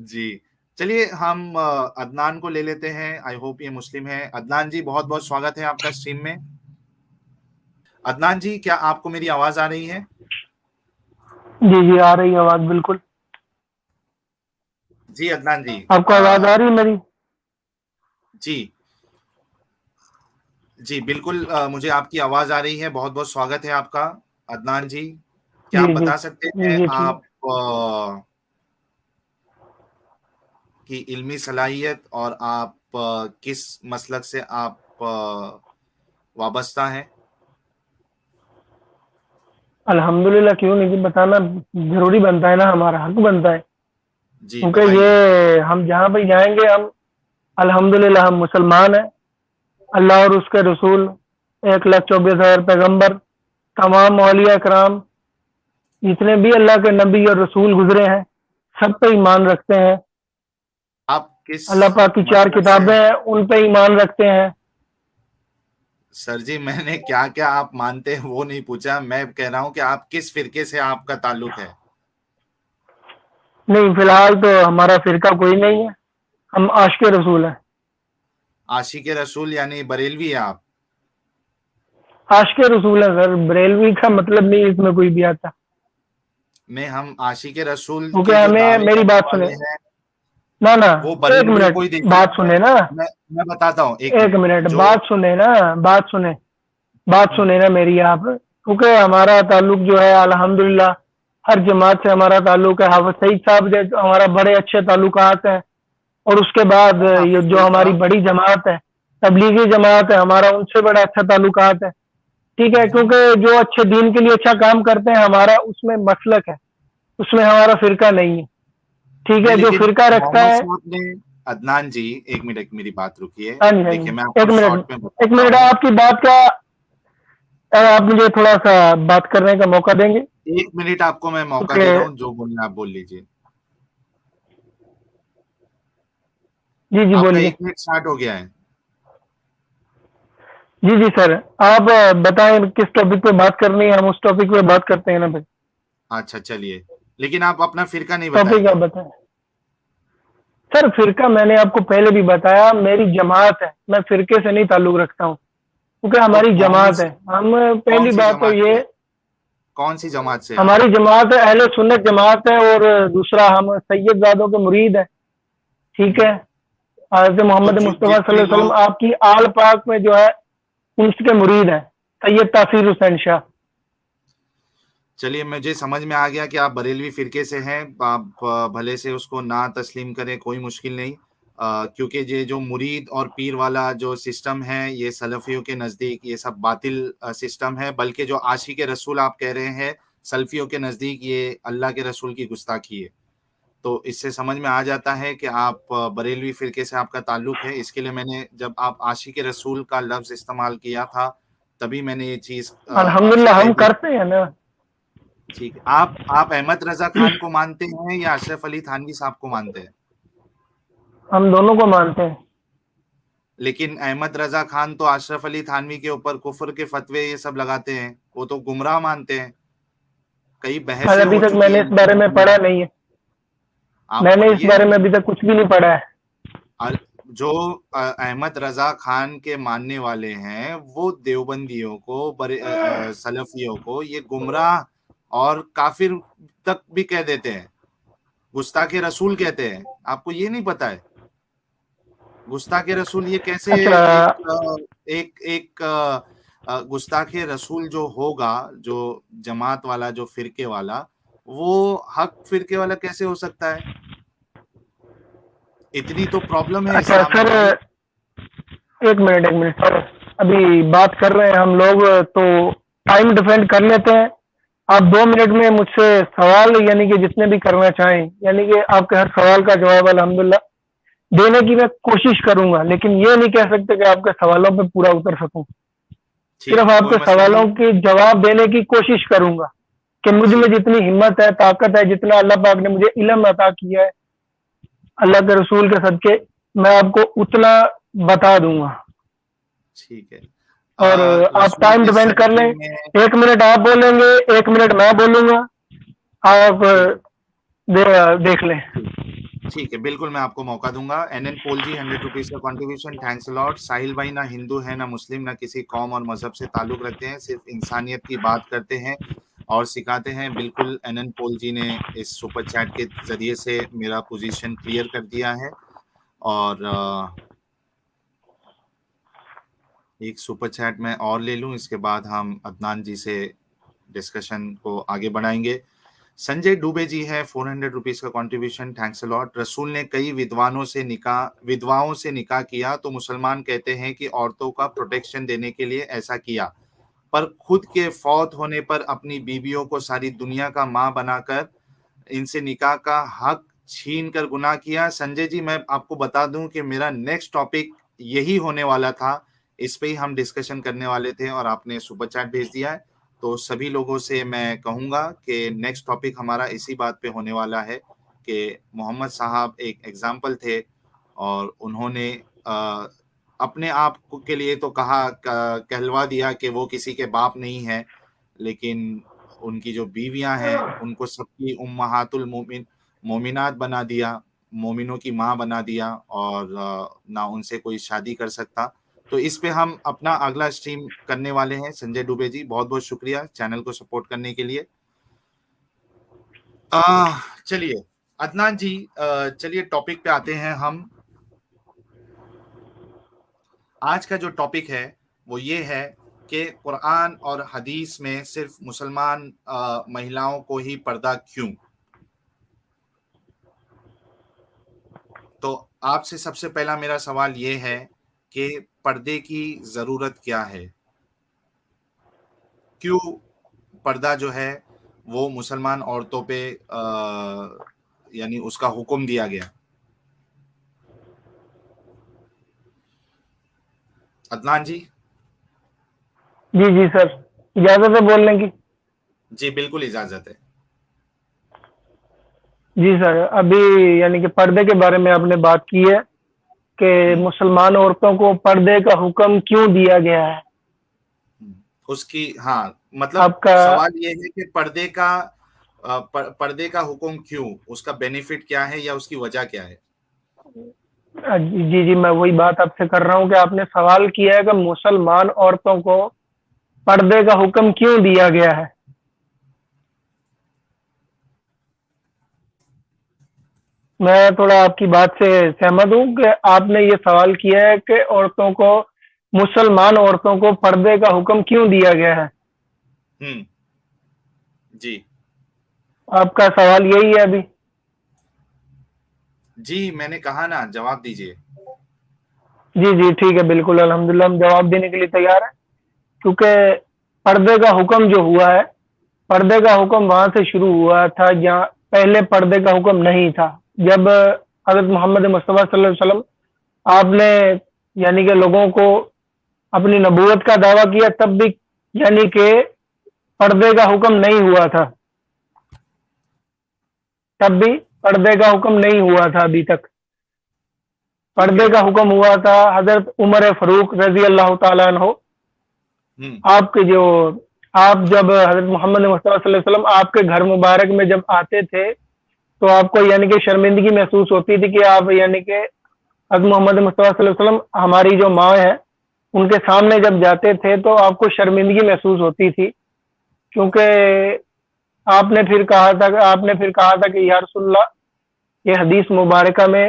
جی چلیے ہم عدنان کو لے لیتے ہیں. آئی ہوپ یہ مسلم ہے. عدنان جی بہت بہت سواگت ہے آپ کا اسٹریم میں. عدنان جی کیا آپ کو میری آواز آ رہی ہے؟ جی جی آ رہی ہے آواز بالکل. جی عدنان جی آپ کو آواز آ رہی ہے میری؟ جی جی بالکل مجھے آپ کی آواز آ رہی ہے. بہت بہت سواگت ہے آپ کا عدنان جی. کیا جی آپ جی بتا سکتے جی ہیں جی ٹھیک. آپ کی علمی صلاحیت اور آپ کس مسلک سے آپ وابستہ ہیں؟ الحمدللہ کیوں نہیں بتانا ضروری بنتا ہے نا, ہمارا حق بنتا ہے. جی کیونکہ بتائیے. یہ ہم جہاں بھی جائیں گے ہم الحمدللہ ہم مسلمان ہیں. اللہ اور اس کے رسول 1,24,000 پیغمبر تمام اولیاء کرام جتنے بھی اللہ کے نبی اور رسول گزرے ہیں سب پہ ایمان رکھتے ہیں. آپ کس اللہ پاک کی 4 مسلک سے کتابیں ہیں ان پہ ایمان رکھتے ہیں. سر جی میں نے کیا کیا آپ مانتے ہیں وہ نہیں پوچھا. میں کہہ رہا ہوں کہ آپ کس فرقے سے آپ کا تعلق ہے؟ نہیں فی الحال تو ہمارا فرقہ کوئی نہیں ہے, ہم عاشق رسول ہیں. عاشق رسول یعنی بریلوی ہے آپ؟ عاشق رسول ہے سر, بریلوی کا مطلب نہیں اس میں کوئی بھی آتا. میں ہم عاشق رسول کیونکہ کے جو ہمیں دعوے میری کرنے بات سنیں والے ہیں نا نا, وہ ایک بریلویوں منٹ کو ہی دیکھیے. بات سنیں نا, میں بتاتا ہوں ایک منٹ جو بات سنیں نا, بات سنیں نا میری آپ. کیونکہ ہمارا تعلق جو ہے الحمدللہ ہر جماعت سے ہمارا تعلق ہے. حافظ سعید صاحب جو ہمارا بڑے اچھے تعلقات ہیں, اور اس کے بعد کون یہ حافظ جو سعید ہماری صاحب؟ بڑی جماعت ہے تبلیغی جماعت ہے, ہمارا ان سے بڑا اچھا تعلقات ہے. ٹھیک ہے, کیونکہ جو اچھے دین کے لیے اچھا کام کرتے ہیں ہمارا اس میں مسلک ہے, اس میں ہمارا فرقہ نہیں ہے. ٹھیک نہیں ہے, جو لیکن فرقہ رکھتا محمد ہے. صاحب نے عدنان جی ایک منٹ میری بات رکیے. ہاں جی ہاں جی, دیکھیے میں آپ ایک کو منٹ, شارٹ میں ایک بتاتا منٹ ہوں. آپ کی بات کا آپ مجھے تھوڑا سا بات کرنے کا موقع دیں گے؟ 1 منٹ آپ کو میں موقع دے کیونکہ رہا ہوں, جو بولنا آپ بول لیجیے. جی جی آپ کا بولیے. 1 منٹ اسٹارٹ ہو گیا ہے. جی جی سر, آپ بتائیں کس ٹاپک پہ بات کرنی ہے, ہم اس ٹاپک پہ بات کرتے ہیں نا بھائی. اچھا چلیے, لیکن آپ اپنا فرقہ نہیں بتائیں ٹاپک گے. آپ بتائیں. سر فرقہ میں نے آپ کو پہلے بھی بتایا, میری جماعت ہے, میں فرقے سے نہیں تعلق رکھتا ہوں کیونکہ تو ہماری محمد جماعت ہے. ہم کون پہلی سی بات تو جماعت یہ, سے کون سی جماعت سے آپ؟ ہماری جماعت اہل سنت جماعت ہے, اور دوسرا ہم سید زادوں کے مرید ہیں. ٹھیک ہے, حضرت تو محمد مصطفیٰ صلی جتنے اللہ علیہ وسلم لوگ آپ کی آل پاک میں جو ہے ان کے مرید ہیں, سید تاثیر حسین شاہ. چلیے مجھے سمجھ میں آ گیا کہ آپ بریلوی فرقے سے ہیں. آپ بھلے سے اس کو نہ تسلیم کریں, کوئی مشکل نہیں. کیونکہ یہ جو مرید اور پیر والا جو سسٹم ہے یہ سلفیوں کے نزدیک یہ سب باطل سسٹم ہے. بلکہ جو عاشق رسول آپ کہہ رہے ہیں سلفیوں کے نزدیک یہ اللہ کے رسول کی گستاخی ہے. تو اس سے سمجھ میں آ جاتا ہے کہ آپ بریلوی فرقے سے آپ کا تعلق ہے. اس کے لیے میں نے جب آپ عاشق رسول کا لفظ استعمال کیا تھا تبھی میں نے یہ چیز آپ سے الحمدللہ کہہ ہم دی. کرتے ہیں نا. ٹھیک ہے, آپ احمد رضا خان کو مانتے ہیں یا اشرف علی تھانوی صاحب کو مانتے ہیں؟ ہم دونوں کو مانتے ہیں. لیکن احمد رضا خان تو اشرف علی تھانوی کے اوپر کفر کے فتوے یہ سب لگاتے ہیں, وہ تو گمراہ مانتے ہیں. کئی بحثیں ابھی ہو تک میں چکی نے ہیں اس ان کے بارے میں بارے پڑھا نہیں ہے. آپ میں نے اس پڑھیے. بارے میں ابھی تک کچھ بھی نہیں پڑھا ہے. جو احمد رضا خان کے ماننے والے ہیں وہ دیوبندیوں کو سلفیوں کو یہ گمراہ اور کافر تک بھی کہہ دیتے ہیں, گستاخ رسول کہتے ہیں. آپ کو یہ نہیں پتا ہے گستاخ رسول یہ کیسے اچھا, ایک گستاخ رسول جو ہوگا, جو جماعت والا جو فرقے والا, وہ حق فرقے والا کیسے ہو سکتا ہے؟ اتنی تو پرابلم ہے اچھا اسلام میں سر, بھائی. ایک منٹ سر, ابھی بات کر رہے ہیں ہم لوگ تو ٹائم ڈیفینڈ کر لیتے ہیں. آپ 2 منٹ میں مجھ سے سوال یعنی کہ جتنے بھی کرنا چاہیں, یعنی کہ آپ کے ہر سوال کا جواب الحمدللہ دینے کی میں کوشش کروں گا, لیکن یہ نہیں کہہ سکتے کہ آپ کے سوالوں پہ پورا اتر سکوں. ٹھیک صرف ہے, آپ کوئی کے مسئلہ سوالوں نہیں. کے جواب دینے کی کوشش کروں گا کہ مجھ میں ٹھیک ہے, جتنی ہمت ہے, طاقت ہے, جتنا اللہ پاک نے مجھے علم عطا کیا ہے اللہ کے رسول کے صدقے, میں آپ کو اتنا بتا دوں گا. ٹھیک ہے. اور آپ رسول ٹائم کے ڈیپینڈ کر صدقے لیں, میں 1 منٹ آپ بولیں گے, 1 منٹ میں بولوں گا, آپ ٹھیک ہے, دیکھ لیں. ٹھیک. ٹھیک ہے، بالکل میں آپ کو موقع دوں گا. این این پول جی 100 روپیز کا کنٹریبیوشن، تھینکس الاٹ. ساحل بھائی نہ ہندو ہے نہ مسلم، نہ کسی قوم اور مذہب سے تعلق رکھتے ہیں، صرف انسانیت کی بات کرتے ہیں اور سکھاتے ہیں. بالکل این این پول جی نے اس سپر چیٹ کے ذریعے سے میرا پوزیشن کلیئر کر دیا ہے. اور ایک سپر چیٹ میں اور لے لوں، اس کے بعد ہم عدنان جی سے ڈسکشن کو آگے بڑھائیں گے. سنجے ڈوبے جی ہے 400 روپیز کا کنٹریبیوشن، تھینکس الاٹ. رسول نے کئی ودواؤں سے نکاح کیا تو مسلمان کہتے ہیں کہ عورتوں کا پروٹیکشن دینے کے لیے ایسا کیا، پر خود کے فوت ہونے پر اپنی بیویوں کو ساری دنیا کا ماں بنا کر ان سے نکاح کا حق چھین کر گناہ کیا. سنجے جی میں آپ کو بتا دوں کہ میرا نیکسٹ ٹاپک یہی ہونے والا تھا، اس پہ ہی ہم ڈسکشن کرنے والے تھے اور آپ نے سپر چیٹ بھیج دیا ہے. تو سبھی لوگوں سے میں کہوں گا کہ نیکسٹ ٹاپک ہمارا اسی بات پہ ہونے والا ہے کہ محمد صاحب ایک ایگزامپل تھے اور انہوں نے اپنے آپ کے لیے تو کہلوا دیا کہ وہ کسی کے باپ نہیں ہے، لیکن ان کی جو بیویاں ہیں ان کو سب کی امہات مومنات بنا دیا، مومنوں کی ماں بنا دیا، اور نہ ان سے کوئی شادی کر سکتا. تو اس پہ ہم اپنا اگلا اسٹریم کرنے والے ہیں. سنجے ڈوبے جی بہت بہت شکریہ چینل کو سپورٹ کرنے کے لیے. چلیے عدنان جی، چلیے ٹاپک پہ آتے ہیں ہم. آج کا جو ٹاپک ہے وہ یہ ہے کہ قرآن اور حدیث میں صرف مسلمان مہیلاؤں کو ہی پردہ کیوں؟ تو آپ سے سب سے پہلا میرا سوال یہ ہے کہ پردے کی ضرورت کیا ہے؟ کیوں پردہ جو ہے وہ مسلمان عورتوں پہ یعنی اس کا حکم دیا گیا؟ عدنان جی. جی سر، اجازت ہے بولنے کی؟ جی بالکل اجازت ہے. جی سر، ابھی یعنی کہ پردے کے بارے میں آپ نے بات کی ہے کہ مسلمان عورتوں کو پردے کا حکم کیوں دیا گیا ہے. اس کی مطلب آپ کا سوال یہ ہے کہ پردے کا حکم کیوں، اس کا بینیفٹ کیا ہے یا اس کی وجہ کیا ہے؟ جی میں وہی بات آپ سے کر رہا ہوں کہ آپ نے سوال کیا ہے کہ مسلمان عورتوں کو پردے کا حکم کیوں دیا گیا ہے. میں تھوڑا آپ کی بات سے سہمت ہوں کہ آپ نے یہ سوال کیا ہے کہ مسلمان عورتوں کو پردے کا حکم کیوں دیا گیا ہے. جی آپ کا سوال یہی ہے ابھی؟ جی میں نے کہا نا، جواب دیجیے. جی ٹھیک ہے، بالکل الحمدللہ ہم جواب دینے کے لیے تیار ہیں. کیونکہ پردے کا حکم جو ہوا ہے، پردے کا حکم وہاں سے شروع ہوا تھا جہاں پہلے پردے کا حکم نہیں تھا. جب حضرت محمد مصطفیٰ صلی اللہ علیہ وسلم آپ نے یعنی کہ لوگوں کو اپنی نبوت کا دعویٰ کیا، تب بھی یعنی کہ پردے کا حکم نہیں ہوا تھا. تب بھی پردے کا حکم نہیں ہوا تھا. ابھی تک پردے کا حکم ہوا تھا حضرت عمر فاروق رضی اللہ تعالیٰ عنہ. آپ جب حضرت محمد مصطفیٰ صلی اللہ علیہ وسلم آپ کے گھر مبارک میں جب آتے تھے تو آپ کو یعنی کہ شرمندگی محسوس ہوتی تھی کہ آپ یعنی کہ حضرت محمد مصطفیٰ صلی اللہ علیہ وسلم ہماری جو ماں ہے ان کے سامنے جب جاتے تھے تو آپ کو شرمندگی محسوس ہوتی تھی، کیونکہ آپ نے پھر کہا تھا کہ یا رسول اللہ، یہ حدیث مبارکہ میں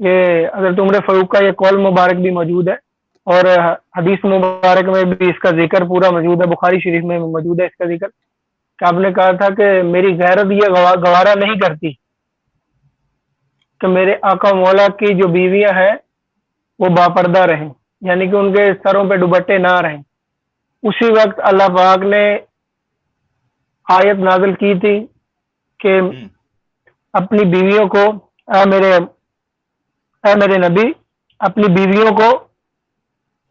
یہ حضرت عمر فاروق کا یہ قول مبارک بھی موجود ہے اور حدیث مبارک میں بھی اس کا ذکر پورا موجود ہے، بخاری شریف میں موجود ہے اس کا ذکر، کہ آپ نے کہا تھا کہ میری غیرت یہ گوارا نہیں کرتی کہ میرے آقا مولا کی جو بیویاں ہیں وہ باپردہ رہیں، یعنی کہ ان کے سروں پہ دوپٹے نہ رہیں. اسی وقت اللہ پاک نے آیت نازل کی تھی کہ اپنی بیویوں کو اے میرے نبی، اپنی بیویوں کو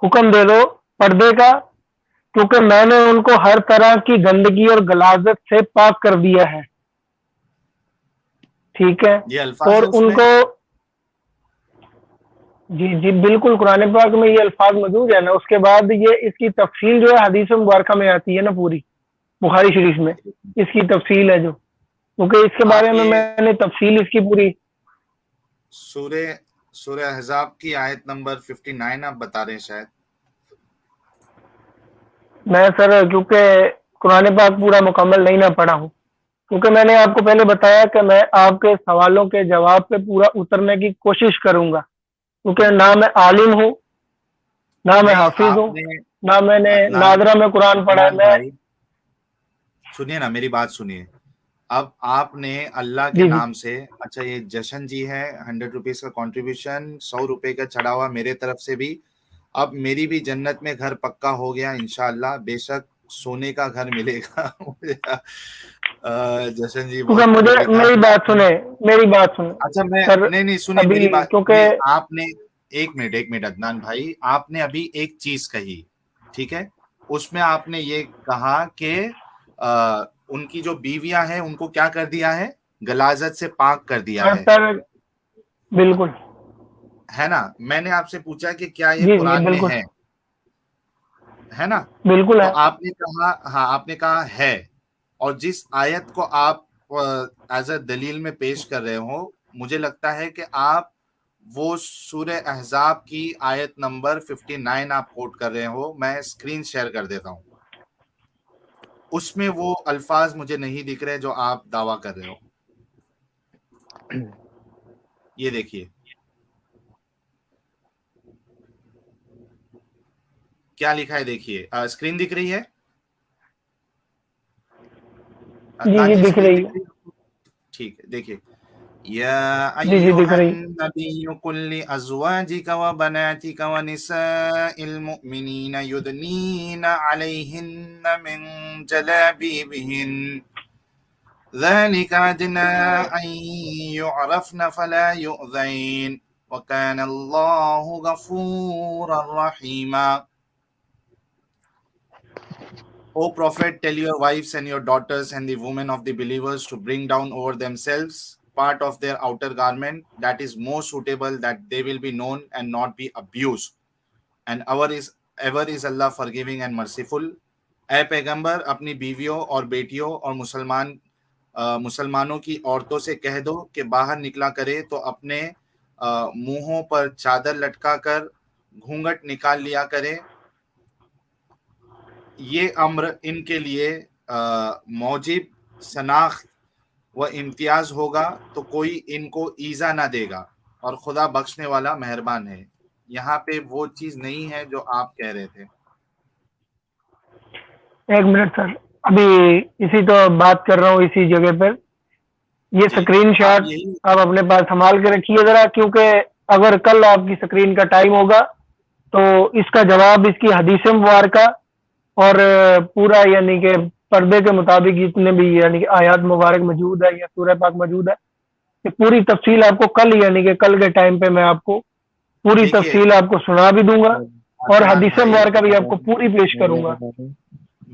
حکم دے دو پردے کا، کیونکہ میں نے ان کو ہر طرح کی گندگی اور غلاظت سے پاک کر دیا ہے. ٹھیک ہے، اور ان کو جی بالکل قرآن پاک میں یہ الفاظ موجود ہے نا. اس کے بعد یہ اس کی تفصیل جو ہے حدیث مبارکہ میں آتی ہے نا، پوری بخاری شریف میں اس کی تفصیل ہے جو، کیونکہ اس کے بارے میں نے تفصیل اس کی پوری سورہ احزاب کی آیت نمبر 59 آپ بتا رہے ہیں شاید. میں سر کیونکہ قرآن پاک پورا مکمل نہیں نہ پڑھا ہوں، کیونکہ میں نے آپ کو پہلے بتایا کہ میں آپ کے سوالوں کے جواب پہ پورا اترنے کی کوشش کروں گا، کیونکہ نہ میں عالم ہوں، نہ میں نہیں حافظ آپ ہوں، نے نہ میں نے عدنان ناظرہ میں قرآن پڑھا ہے. عدنان میں بھائی سنیے نا میری بات سنیے. اب آپ نے اللہ کے جی جی نام سے، اچھا یہ جشن جی ہے 100 روپیز کا کنٹریبیوشن، 100 روپے کا چڑھا ہوا میرے طرف سے بھی. اب میری بھی جنت میں گھر پکا ہو گیا انشاءاللہ، بے شک سونے کا گھر ملے گا. جشن جی کیونکہ بہت مجھے خوب لکھا میری ہے بات آپ نے. سنیں، میری بات سنیں اچھا میں سر. نہیں سنیے ابھی میری بات. کیونکہ آپ نے ایک منٹ عدنان بھائی، آپ نے ابھی ایک چیز کہی، ٹھیک ہے، اس میں آپ نے یہ کہا کہ ان کی جو بیویاں ہیں ان کو کیا کر دیا ہے، غلاظت سے پاک کر دیا ہے، سر بالکل ہے نا. میں نے آپ سے پوچھا کہ کیا یہ جی جی قرآن میں بالکل ہے نا، بالکل تو ہے. آپ نے کہا ہاں، آپ نے کہا ہے. اور جس آیت کو آپ ایز اے دلیل میں پیش کر رہے ہو، مجھے لگتا ہے کہ آپ وہ سورہ احزاب کی آیت نمبر 59 آپ کوٹ کر رہے ہو. میں اسکرین شیئر کر دیتا ہوں، اس میں وہ الفاظ مجھے نہیں دکھ رہے جو آپ دعویٰ کر رہے ہو. یہ دیکھیے کیا لکھا ہے، دیکھیے اسکرین دکھ رہی ہے جی عدنان جی جی، دکھ اسکرین رہی دکھ ہے. رہی ہے؟ ٹھیک ہے، دیکھیے. یا جی جی دکھ ایھا رہی ہے. النبی قل لازواجک وبناتک ونساء المؤمنین یدنین علیہن من جلابیبہن ذلک ادنی ان یعرفن فلا یؤذین وکان اللہ غفورا رحیما. O Prophet, tell your wives and your daughters and the women of the believers to bring down over themselves part of their outer garment that is more suitable, that they will be known and not be abused. And ever is Allah forgiving and merciful. اے پیغمبر اپنی بیویوں اور بیٹیوں اور مسلمانوں کی عورتوں سے کہہ دو کہ باہر نکلا کرے تو اپنے منہوں پر چادر لٹکا کر گھونگھٹ نکال لیا کرے. یہ امر ان کے لیے موجب شناخت و امتیاز ہوگا تو کوئی ان کو ایذا نہ دے گا، اور خدا بخشنے والا مہربان ہے. یہاں پہ وہ چیز نہیں ہے جو آپ کہہ رہے تھے. ایک منٹ سر، ابھی اسی تو بات کر رہا ہوں اسی جگہ پر. یہ جی اسکرین آپ شاٹ یہی آپ اپنے پاس سنبھال کے رکھیے ذرا، کیونکہ اگر کل آپ کی اسکرین کا ٹائم ہوگا تو اس کا جواب اس کی حدیث مبارکہ اور پورا یعنی کہ پردے کے مطابق جتنے بھی یعنی کہ آیات مبارک موجود ہے یا سورہ پاک موجود ہے، یہ پوری تفصیل آپ کو کل یعنی کہ کل کے ٹائم پہ میں آپ کو پوری دیکھیے تفصیل آپ کو سنا بھی دوں گا، اور عدنان حدیث بھائی، مبارکہ بھی آپ کو پوری پیش کروں گا.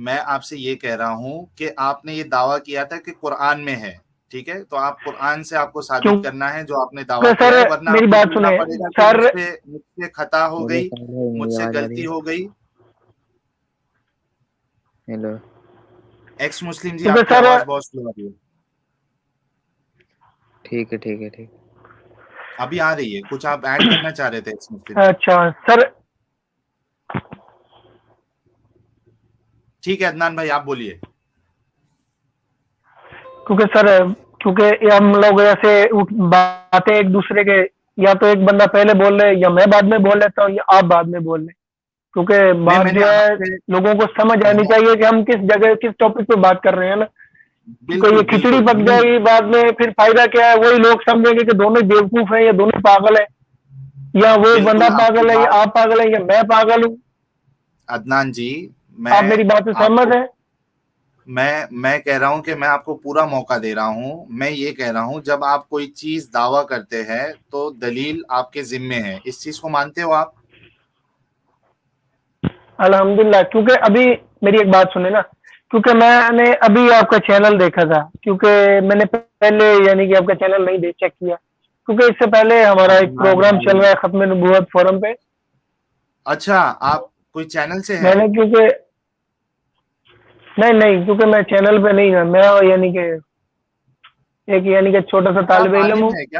میں آپ سے یہ کہہ رہا ہوں کہ آپ نے یہ دعویٰ کیا تھا کہ قرآن میں ہے، ٹھیک ہے، تو آپ قرآن سے آپ کو ثابت کرنا ہے جو آپ نے دعویٰ کیونکہ کیا سر ہے، ورنہ میری آپ کو بات بولنا سنیں پڑے گا کہ سر. مجھ سے خطا ہو گئی، مجھ سے غلطی ہو گئی. ہیلو ایکس مسلم جی، کیونکہ آپ کی سر آواز بہت سلو آ رہی ہے. ٹھیک ہے ٹھیک ہے ٹھیک. ابھی آ رہی ہے، کچھ آپ ایڈ کرنا چاہ رہے تھے ایکس مسلم. اچھا سر، ٹھیک ہے عدنان بھائی آپ بولیے. کیونکہ سر کیونکہ یہ ہم لوگ ایسے باتیں ایک دوسرے کے، یا تو ایک بندہ پہلے بول رہے یا میں بعد میں بول لیتا ہوں یا آپ بعد میں بول لیں، کیونکہ نہیں، میں بات نے جو ہے آپ سے لوگوں کو سمجھ آنی چاہیے کہ ہم کس جگہ کس ٹاپک پہ بات کر رہے ہیں نا. کیونکہ بالکل یہ کھچڑی بالکل پک جائے گی بعد میں، پھر فائدہ کیا ہے؟ وہی لوگ سمجھیں گے کہ دونوں بیوقوف ہیں یا دونوں پاگل ہیں، یا وہ بالکل بندہ آپ کی پاگل ہے یا بات آپ پاگل ہیں یا میں پاگل ہوں. عدنان جی، آپ میں میری بات سے آپ سہمت کو ہیں؟ میں کہہ رہا ہوں کہ میں آپ کو پورا موقع دے رہا ہوں. میں یہ کہہ رہا ہوں جب آپ کوئی چیز دعویٰ کرتے ہیں تو دلیل آپ کے ذمے ہے. اس چیز کو مانتے ہو آپ؟ الحمدللہ. کیونکہ ابھی میری ایک بات سنیں نا، کیونکہ میں نے ابھی آپ کا چینل دیکھا تھا، کیونکہ میں نے پہلے یعنی کہ آپ کا چینل نہیں چیک کیا، کیونکہ اس سے پہلے ہمارا ایک عدنان پروگرام چل بھائی، رہا ہے ختم نبوت فورم پہ. اچھا آپ کوئی چینل سے میں ہیں؟ نے کیونکہ نہیں کیونکہ میں چینل پہ نہیں ہوں، میں یعنی کہ ایک یعنی کہ چھوٹا سا اچھا طالب آپ علم عالم ہوں. ہے کیا؟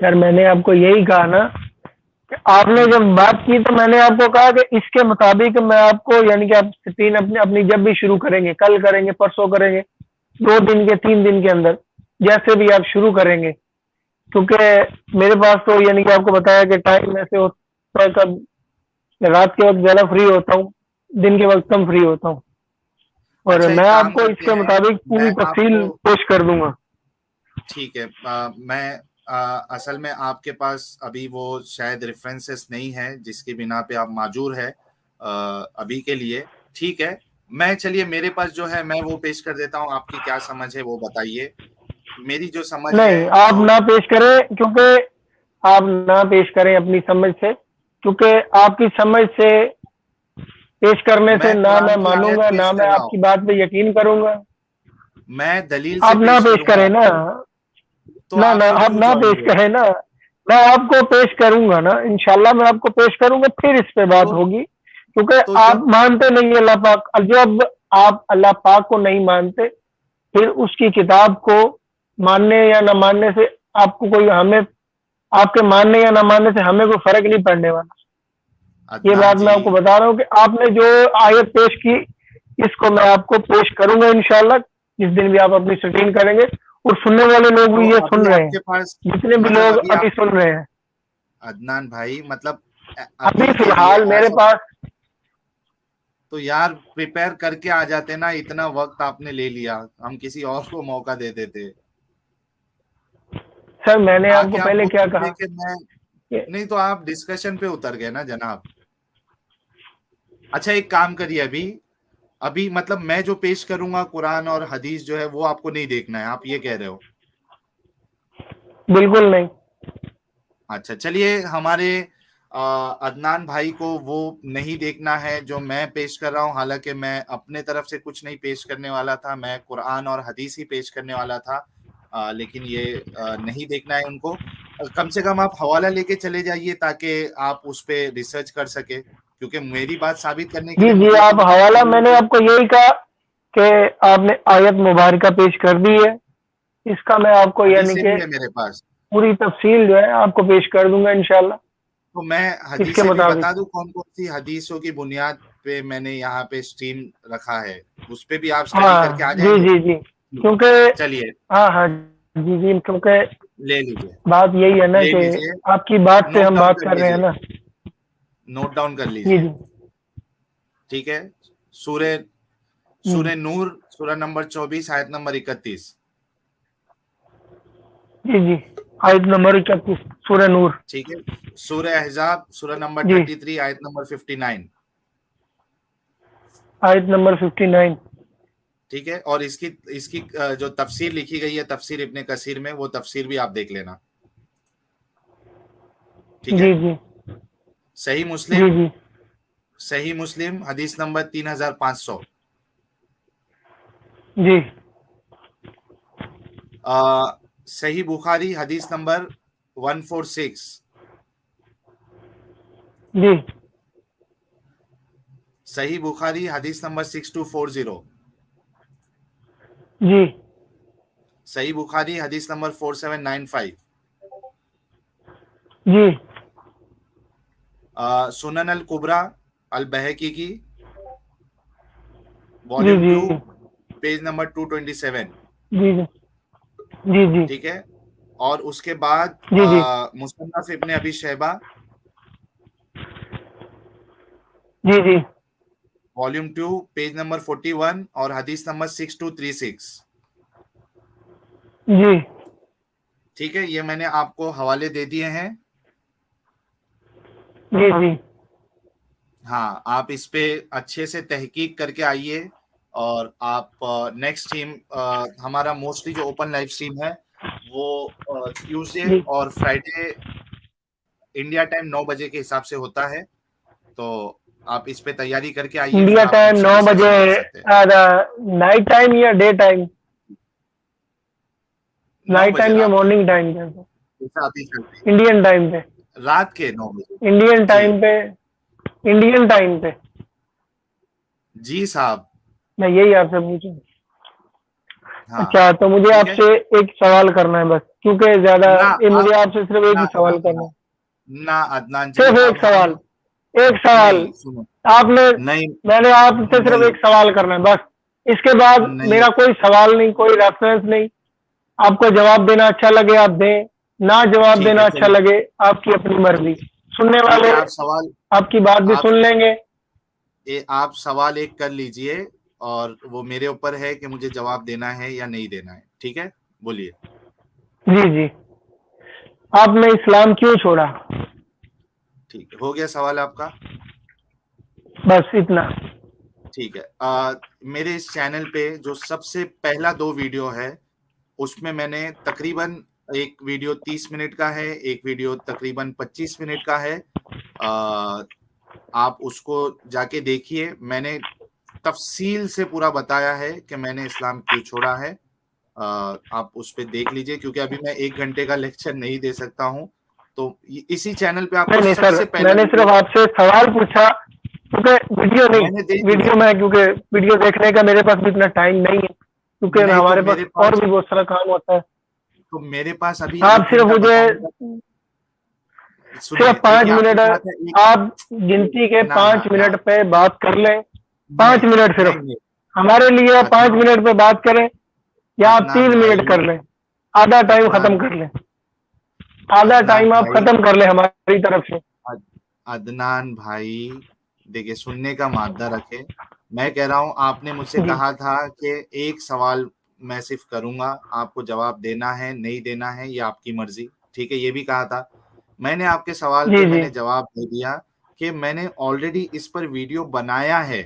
سر میں نے آپ کو یہی کہا نا کہ آپ نے جب بات کی تو میں نے آپ کو کہا کہ اس کے مطابق میں آپ کو یعنی کہ آپ سٹین اپنی جب بھی شروع کریں گے، کل کریں گے، پرسوں کریں گے، 2 دن کے 3 دن کے اندر جیسے بھی آپ شروع کریں گے، کیونکہ میرے پاس تو یعنی کہ آپ کو بتایا کہ ٹائم ایسے ہوتا ہے، کب رات کے وقت زیادہ فری ہوتا ہوں، دن کے وقت کم فری ہوتا ہوں، اور اچھا میں ایک آپ کام کو اس کرتے کے ہیں، مطابق میں پوری آپ تفصیل کو پیش کر دوں گا۔ ٹھیک ہے، میں اصل میں آپ کے پاس ابھی وہ شاید ریفرنسز نہیں ہے جس کی بنا پہ آپ معذور ہے ابھی کے لیے، ٹھیک ہے، میں چلیے میرے پاس جو ہے میں وہ پیش کر دیتا ہوں، آپ کی کیا سمجھ ہے وہ بتائیے، میری جو سمجھ ہے نہیں آپ جو نہ پیش کریں، کیونکہ آپ نہ پیش کریں اپنی سمجھ سے، کیونکہ آپ کی سمجھ سے پیش کرنے سے میں نہ قرآن میں کی مانوں آیت گا، نہ پیش میں کر رہا آپ ہوں، کی بات پہ یقین کروں گا۔ میں دلیل سے آپ نہ پیش پیش کروں گا کریں آپ نا، کو، تو نہ آپ پھر آپ کیوں نہ جوائن پیش ہوئے؟ کریں نا، میں آپ کو پیش کروں گا نا، انشاءاللہ میں آپ کو پیش کروں گا، پھر اس پہ بات تو ہوگی، کیونکہ تو آپ جب مانتے نہیں اللہ پاک، جب آپ اللہ پاک کو نہیں مانتے پھر اس کی کتاب کو ماننے یا نہ ماننے سے آپ کو کوئی، ہمیں آپ کے ماننے یا نہ ماننے سے ہمیں کوئی فرق نہیں پڑنے والا۔ یہ عدنان بات میں جی، آپ کو بتا رہا ہوں کہ آپ نے جو آیت پیش کی اس کو میں آپ کو پیش کروں گا انشاءاللہ، جس دن بھی آپ اپنی سٹین کریں گے، اور سننے والے لوگ بھی تو یہ سن ابھی رہے آپ ہیں، کے پاس جتنے بھی مطلب لوگ ابھی ابھی آپ سن رہے ہیں، عدنان بھائی مطلب ابھی ابھی فی کے لیے الحال میرے ایسا، پاس۔ تو یار پریپئر کر کے آ جاتے نا، اتنا وقت آپ نے لے لیا، ہم کسی اور کو موقع دے دیتے، سر میں نے آ آپ کے کو آپ پہلے بول کیا دیتے کہا کہ میں کہ نہیں، تو آپ ڈسکشن پہ اتر گئے نا جناب۔ اچھا ایک کام کریے، ابھی مطلب میں جو پیش کروں گا قرآن اور حدیث جو ہے وہ آپ کو نہیں دیکھنا ہے، آپ یہ کہہ رہے ہو؟ بالکل نہیں۔ اچھا چلیے، ہمارے عدنان بھائی کو وہ نہیں دیکھنا ہے جو میں پیش کر رہا ہوں، حالانکہ میں اپنے طرف سے کچھ نہیں پیش کرنے والا تھا، میں قرآن اور حدیث ہی پیش کرنے والا تھا، لیکن یہ نہیں دیکھنا ہے ان کو، کم سے کم آپ حوالہ لے کے چلے جائیے تاکہ آپ اس پہ ریسرچ کر سکے، کیونکہ میری بات ثابت کرنے کے جی لیے جی مجھے تو آپ حوالہ، میں دلیل نے کی، آپ کو یہی کہا کہ آپ نے آیت مبارکہ پیش کر دی ہے، اس کا میں آپ کو یعنی حدیثیں کہ بھی ہے میرے پاس، پوری تفصیل جو ہے آپ کو پیش کر دوں گا انشاءاللہ تو میں اس کے حدیثیں بھی بتا مطابق۔ دوں کون کون سی حدیثوں کی بنیاد پہ میں نے یہاں پہ اسٹریم رکھا ہے، اس پہ بھی آپ اسٹڈی ہاں کر کے آ جی جائیں گے؟ جی جی، کیونکہ چلیے ہاں ہاں جی جی، کیونکہ لے لیجیے، بات یہی ہے نا لے کہ لیجیے، آپ کی بات سے نوٹ ہم ڈاؤن بات کر کر رہے ہیں لیجیے، نا۔ نوٹ ڈاؤن کر جی لیجیے، جی ٹھیک ہے، سورہ ہوں، سورہ نور، سورہ نمبر 24 آیت نمبر 31، جی جی آیت نمبر 31 سورہ نور۔ ٹھیک ہے، سورہ احزاب سورہ نمبر جی 33 آیت نمبر 59، آیت نمبر 59۔ ٹھیک ہے، اور اس کی جو تفسیر لکھی گئی ہے تفسیر ابن کثیر میں، وہ تفسیر بھی آپ دیکھ لینا، ٹھیک ہے، جی جی صحیح جی مسلم، جی صحیح مسلم حدیث نمبر 3500، جی صحیح بخاری حدیث نمبر 146، جی صحیح بخاری حدیث نمبر 6240، جی صحیح بخاری حدیث نمبر 4795، جی سنن الکبریٰ البہقی کی جی والیوم جی 2 پیج نمبر 227، جی جی جی جی ٹھیک ہے، اور اس کے بعد جی جی مصنف ابن ابی شیبہ جی جی والیوم 2 پیج نمبر 41 اور حدیث نمبر 6236، جی ٹھیک ہے، یہ میں نے آپ کو حوالے دے دیے ہیں، جی جی ہاں آپ اس پہ اچھے سے تحقیق کر کے آئیے، اور آپ نیکسٹ ٹیم ہمارا موسٹلی جو اوپن لائف اسٹریم ہے وہ ٹیوزڈے جی اور فرائیڈے انڈیا ٹائم 9 بجے کے حساب سے ہوتا ہے، تو آپ اس پہ تیاری کر کے آئیے، پھر انڈیا آپ ٹائم مجھ سے 9 بجے، ڈسکشن کر سکتے ہیں، نائٹ ٹائم یا ڈے ٹائم؟ 9 نائٹ بجے ٹائم یا رات کے، مارننگ ٹائم پہ؟ جیسا ابھی چلتے ہیں، انڈین ٹائم پہ؟ رات کے 9 بجے، انڈین جی ٹائم پہ؟ انڈین ٹائم پہ؟ جی صاحب، میں یہی آپ سے پوچھوں۔ ہاں اچھا تو مجھے آپ ٹھیک ہے سے ایک سوال کرنا ہے بس، کیونکہ زیادہ نہ مجھے آپ سے صرف ایک نہ ہی سوال کرنا ہے، نہ عدنان جی صرف ایک اب ہم سوال، ایک سوال نہیں سنو آپ نے، نہیں میں نے آپ سے صرف نہیں ایک سوال کرنا ہے بس، اس کے بعد نہیں میرا کوئی سوال نہیں، کوئی ریفرنس نہیں، آپ کو جواب دینا اچھا لگے آپ دیں، نہ جواب ٹھیک دینا ہے اچھا چلیے لگے آپ کی اپنی مرضی، سننے ٹھیک ہے والے آپ سوال آپ کی بات بھی آپ سن لیں گے۔ آپ سوال ایک کر لیجئے اور وہ میرے اوپر ہے کہ مجھے جواب دینا ہے یا نہیں دینا ہے، ٹھیک ہے بولیے۔ جی جی، آپ نے اسلام کیوں چھوڑا؟ ٹھیک ہے ہو گیا سوال آپ کا؟ بس اتنا۔ ٹھیک ہے میرے اس چینل پہ جو سب سے پہلا 2 ویڈیو ہے اس میں نے تقریباً ایک ویڈیو 30 منٹ کا ہے، ایک ویڈیو تقریباً 25 منٹ کا ہے، آپ اس کو جا کے دیکھیے، میں نے تفصیل سے پورا بتایا ہے کہ میں نے اسلام کیوں چھوڑا ہے، آپ اس پہ دیکھ لیجئے کیونکہ ابھی میں 1 گھنٹے کا لیکچر نہیں دے سکتا ہوں، تو اسی چینل پہ آپ کو نہیں نہیں سب سر، سے میں پہلا نے ویڈیو صرف آپ سے سوال پوچھا، کیونکہ ویڈیو نہیں، میں نے دے دیا ویڈیو میں کیونکہ ویڈیو دیکھنے کا میرے پاس بھی اتنا ٹائم نہیں ہے، کیونکہ نہیں تو ہمارے میرے پاس اور پاس بھی بہت سارا کام ہوتا ہے۔ تو میرے پاس ابھی آپ 1 صرف گھنٹہ مجھے بتاؤں گا، سنیے صرف دیکھیے 5 آپ کی منٹ، بات ہے ایک آپ گنتی کے نہ نہ 5 نہ منٹ پہ بات کر لیں، نہیں 5 منٹ صرف نہیں نہیں ہمارے لیے 5 عدنان منٹ پہ بات کریں، یا آپ عدنان 3 منٹ بھائی کر لیں، آدھا ٹائم ختم عدنان کر لیں، آدھا عدنان ٹائم آپ بھائی ختم کر لیں ہماری طرف سے۔ عدنان بھائی دیکھیے سننے کا مادہ رکھے، میں کہہ رہا ہوں آپ نے مجھ سے جی کہا تھا کہ ایک سوال میں صرف کروں گا، آپ کو جواب دینا ہے نہیں دینا ہے یہ آپ کی مرضی، ٹھیک ہے یہ بھی کہا تھا، میں نے آپ کے سوال جی پہ میں جی نے جواب دے دیا کہ میں نے آلریڈی اس پر ویڈیو بنایا ہے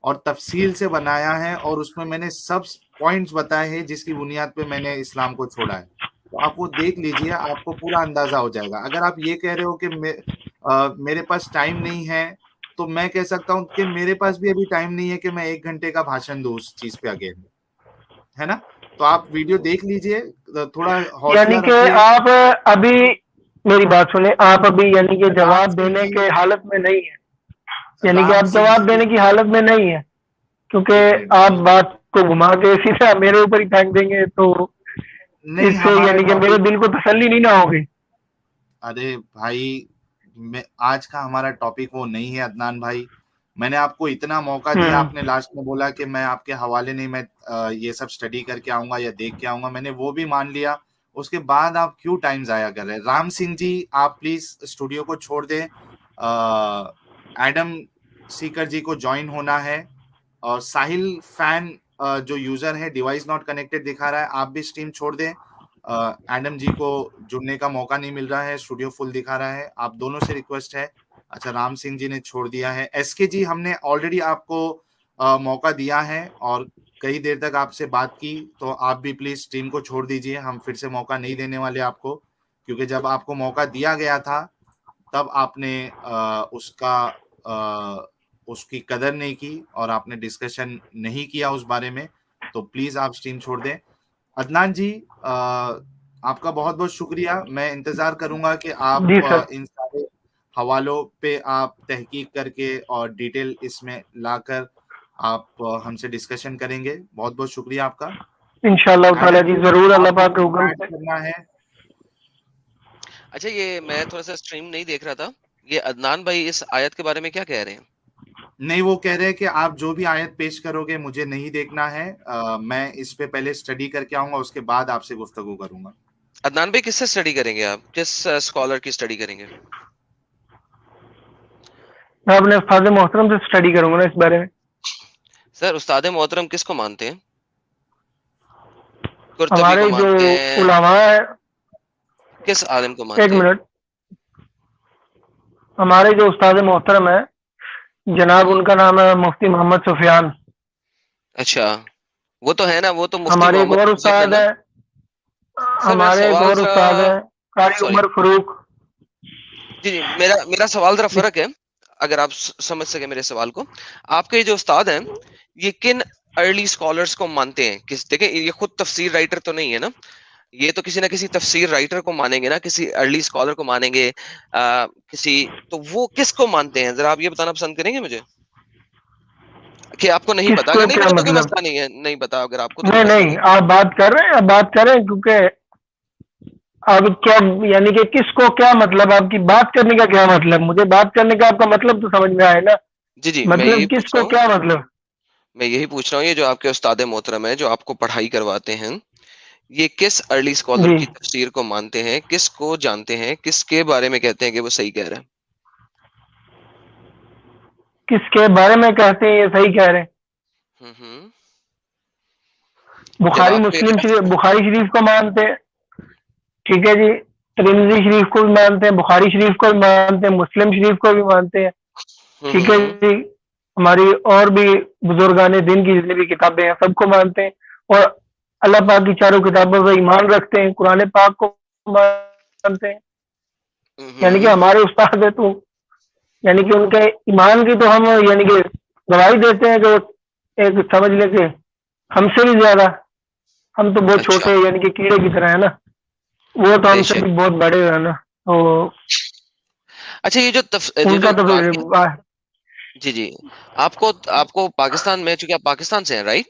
اور تفصیل سے بنایا ہے، اور اس میں نے سب پوائنٹس بتائے ہیں جس کی بنیاد پہ میں نے اسلام کو چھوڑا ہے، تو آپ وہ دیکھ لیجئے، آپ کو پورا اندازہ ہو جائے گا۔ اگر آپ یہ کہہ رہے ہو کہ میرے پاس ٹائم نہیں ہے، تو میں کہہ سکتا ہوں کہ میرے پاس بھی ابھی ٹائم نہیں ہے کہ میں 1 گھنٹے کا بھاشن دوں اس چیز پہ اگین، ہے نا؟ تو آپ ویڈیو دیکھ لیجئے، تھوڑا حوصلہ یعنی کہ رکھیے۔ آپ ابھی میری بات سنیں، آپ ابھی یعنی کہ رام جواب سنگھ دینے جی کے حالت میں نہیں ہے، یعنی کہ رام آپ سنگھ جواب جی دینے کی حالت میں نہیں ہے، ایک کیونکہ منٹ آپ بات کو گھما کے سیدھا میرے اوپر ہی پھینک دیں گے تو نہیں، اس سے ہمارا یعنی کہ میرے ٹاپک، دل کو تسلی نہیں نہ ہوگی۔ ارے بھائی آج کا ہمارا ٹاپک وہ نہیں ہے عدنان بھائی، میں نے آپ کو اتنا موقع دیا، آپ نے لاسٹ میں بولا کہ میں آپ کے حوالے نہیں، میں یہ سب اسٹڈی کر کے آؤں گا یا دیکھ کے آؤں گا، میں نے وہ بھی مان لیا، اس کے بعد آپ کیوں ٹائم ضائع کر رہے ہیں؟ رام سنگھ جی آپ پلیز اسٹوڈیو کو چھوڑ دیں، ایڈم سیکر جی کو جوائن ہونا ہے، اور ساحل فین جو یوزر ہے ڈیوائس ناٹ کنیکٹڈ دکھا رہا ہے، آپ بھی اسٹریم چھوڑ دیں، ایڈم جی کو جڑنے کا موقع نہیں مل رہا ہے، اسٹوڈیو فل دکھا رہا ہے، آپ دونوں سے ریکویسٹ ہے۔ اچھا رام سنگھ جی نے چھوڑ دیا ہے، ایس کے جی ہم نے آلریڈی آپ کو موقع دیا ہے اور کئی دیر تک آپ سے بات کی، تو آپ بھی پلیز ٹیم کو چھوڑ دیجئے، ہم پھر سے موقع نہیں دینے والے آپ کو، کیونکہ جب آپ کو موقع دیا گیا تھا تب آپ نے اس کی قدر نہیں کی اور آپ نے ڈسکشن نہیں کیا اس بارے میں، تو پلیز آپ اسٹریم چھوڑ دیں۔ عدنان جی آپ کا بہت بہت شکریہ، میں انتظار کروں گا کہ جی آپ سر، ان سارے حوالوں پہ آپ تحقیق کر کے اور ڈیٹیل اس میں لا کر آپ ہم سے ڈسکشن کریں گے، بہت بہت شکریہ آپ کا۔ انشاءاللہ تعالیٰ ایڈم جی جی ضرور، اللہ آپ کو پاک کے کچھ حکم ایڈ سے۔ کرنا ہے؟ اچھا یہ میں تھوڑا سا اسٹریم نہیں دیکھ رہا تھا، یہ عدنان بھائی اس آیت کے بارے میں کیا کہہ رہے ہیں؟ نہیں وہ کہہ رہے کہ آپ جو بھی آیت پیش کرو گے مجھے نہیں دیکھنا ہے، میں اس پہ پہلے اسٹڈی کر کے آؤں گا، اس کے بعد آپ سے گفتگو کروں گا۔ عدنان بھائی کس سے اسٹڈی کریں گے آپ؟ کس اسکالر کی اسٹڈی کریں گے؟ میں اپنے استاد محترم سے اسٹڈی کروں گا نا اس بارے میں۔ سر استاد محترم کس کو مانتے ہیں؟ قرطبی ہمارے کو جو مانتے ہیں؟ علماء ہے، کس عالم کو ایک مانتے ہیں؟ منٹ، ہمارے جو استاد محترم ہے جناب، ان کا نام ہے مفتی محمد سفیان، اچھا وہ تو ہے نا، وہ تو مفتی ہمارے ایک محمد اور طارق ہے استاد نا؟ ہے، سر میرا ہمارے ایک سوال اور ذرا، استاد ہے قاری سوری، عمر فروق۔ جی جی میرا سوال ذرا فرق ہے، اگر آپ سمجھ سکے میرے سوال کو۔ آپ کے جو استاد ہیں یہ کن ارلی اسکالرس کو مانتے ہیں؟ دیکھیں یہ خود تفسیر رائٹر تو نہیں ہے نا، یہ تو کسی نہ کسی تفسیر رائٹر کو مانیں گے نا، کسی ارلی اسکالر کو مانیں گے، تو وہ کس کو مانتے ہیں ذرا آپ یہ بتانا پسند کریں گے مجھے؟ کہ آپ کو نہیں کس پتا؟ کو اگر نہیں کیا پتا تو کوئی مطلب؟ مسئلہ نہیں ہے، نہیں پتا اگر آپ کو تو نہیں کوئی مسئلہ نہیں، نہیں۔ آپ بات کر رہے ہیں، آپ بات کریں، کیونکہ اب کیا یعنی کہ کس کو کیا مطلب، آپ کی بات کرنے کا کیا مطلب؟ مجھے بات کرنے کا آپ کا مطلب تو سمجھ میں آئے نا، جی جی، میں یہی مطلب کس پوچھ رہا کو ہوں، کیا مطلب؟ میں یہی پوچھ رہا ہوں، یہ جو آپ کے استاد محترم ہیں جو آپ کو پڑھائی کرواتے ہیں، یہ کس ارلی اسکالر جی، کی تفسیر کو مانتے ہیں، کس کو جانتے ہیں، کس کے بارے میں کہتے ہیں کہ وہ صحیح کہہ رہے ہیں؟ کس کے بارے میں کہتے ہیں یہ صحیح کہہ رہے ہیں؟ ہوں، جب بخاری آپ کو مسلم شریف، بخاری شریف کو مانتے ہیں، ٹھیک ہے جی، ترمذی شریف کو بھی مانتے ہیں، بخاری شریف کو بھی مانتے ہیں، مسلم شریف کو بھی مانتے ہیں، ٹھیک ہے جی، ہماری اور بھی بزرگان دین کی جتنی بھی کتابیں ہیں سب کو مانتے ہیں، اور اللہ پاک کی چاروں کتابوں پر ایمان رکھتے ہیں، قرآن پاک کو مانتے ہیں، یعنی کہ ہمارے استاد ہے تو یعنی کہ ان کے ایمان کی تو ہم یعنی کہ گواہی دیتے ہیں کہ ایک سمجھ لے کہ ہم سے بھی زیادہ، ہم تو بہت اچھا، چھوٹے یعنی کہ کیڑے کی طرح ہے نا، وہ تو بے ہم سے شک۔ بھی بہت بڑے ہیں نا، تو اچھا، یہ ان کا تو پھر باقی، جی جی، آپ کو پاکستان میں، چونکہ آپ پاکستان سے ہیں رائٹ؟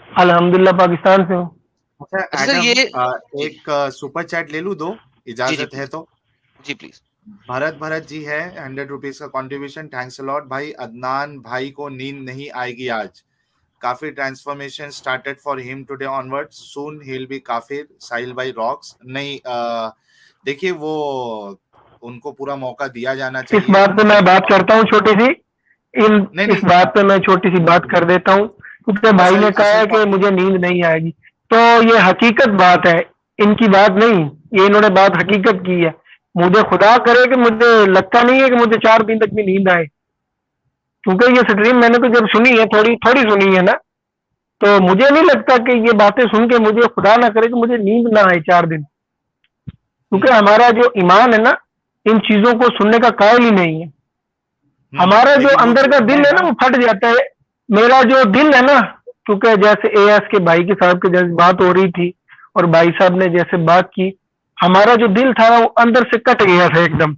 الحمدللہ پاکستان سے ہوں۔ اچھا اچھا سر ایڈم، یہ، جی ایک سپر چیٹ لے لوں دو، جی جی اجازت ہے پلیز، تو؟ جی پلیز۔ بھرت جی ہے 100 روپیز کا کنٹریبیوشن، تھینکس الاٹ بھائی۔ عدنان بھائی کو نیند نہیں آئے گی آج، کافی ٹرانسفارمیشن اسٹارٹیڈ فار ہم ٹوڈے آن ورڈ، سون ہیل بی کافر، ساحل بھائی راکس۔ نہیں دیکھیے وہ ان کو پورا موقع دیا جانا اس چاہیے، بات انہوں پہ نے میں بات کرتا ہوں چھوٹی سی، نہیں اس نہیں بات پہ میں چھوٹی سی بات کر دیتا ہوں، کیونکہ بھائی نے کہا اصل ہے کہ مجھے نیند نہیں آئے گی، تو یہ حقیقت بات ہے، ان کی بات نہیں، یہ انہوں نے بات حقیقت کی ہے۔ مجھے خدا کرے کہ مجھے لگتا نہیں ہے کہ مجھے 4 دن تک بھی نیند آئے، کیونکہ یہ سٹریم میں نے تو جب سنی ہے تھوڑی تھوڑی سنی ہے نا، تو مجھے نہیں لگتا کہ یہ باتیں سن کے مجھے خدا نہ کرے کہ مجھے نیند نہ آئے 4 دن، کیونکہ ہمارا جو ایمان ہے نا ان چیزوں کو سننے کا قائل ہی نہیں ہے، ہمارا جو لیکن وہ اندر کا چیز دل ہے نا وہ پھٹ جاتا ہے، میرا جو دل ہے نا، کیونکہ جیسے اے ایس کے بھائی کے صاحب کے جیسے بات ہو رہی تھی اور بھائی صاحب نے جیسے بات کی، ہمارا جو دل تھا وہ اندر سے کٹ گیا تھا ایک دم،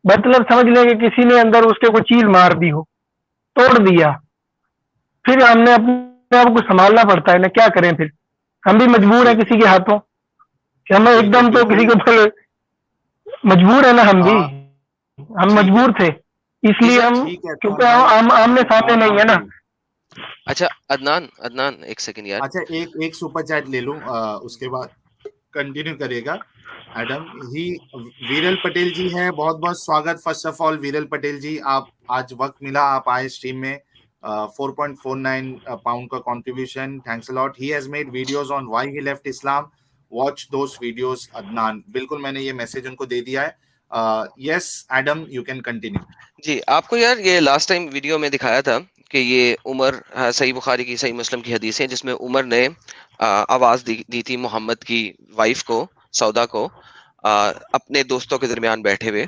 مطلب سمجھ لیں کہ کسی نے اندر اس کے کوئی چیز مار دی ہو، توڑ دیا، پھر ہم نے اپنے آپ کو سنبھالنا پڑتا ہے نا، کیا کریں پھر، ہم بھی مجبور ہیں ٹھیک ہے، کسی کے ہاتھوں کہ ہمیں ایک بالکل دم تو کسی بالکل، کے اوپر مجبور ہے نا، ہم بھی، ہم ٹھیک ہے مجبور تھے، اس جی لیے سر۔ ہم، ٹھیک ہے تو کیونکہ میں ہم آمنے سامنے نہیں ہے نا۔ جی، اچھا عدنان ایک سیکنڈ یار، اچھا ایک سپر چیٹ لے لوں، اس کے بعد کنٹینیو کرے گا ایڈم ہی۔ ویرل پٹیل جی ہے، بہت بہت سواگت first of all Viral Patel ji, آپ آج وقت ملا، آپ آئے اسٹریم میں، 4.49 پاؤنڈ کا contribution, thanks allot. He has made videos on why he left Islam, watch those videos Adnan. بالکل میں نے یہ میسج ان کو دے دیا ہے۔ یس ایڈم یو کین کنٹینیو۔ جی آپ کو یار یہ لاسٹ ٹائم ویڈیو میں دکھایا تھا کہ یہ عمر، صحیح بخاری کی صحیح مسلم کی حدیث ہے جس میں عمر نے آواز دی تھی محمد کی وائف کو، سودا کو، اپنے دوستوں کے درمیان بیٹھے ہوئے،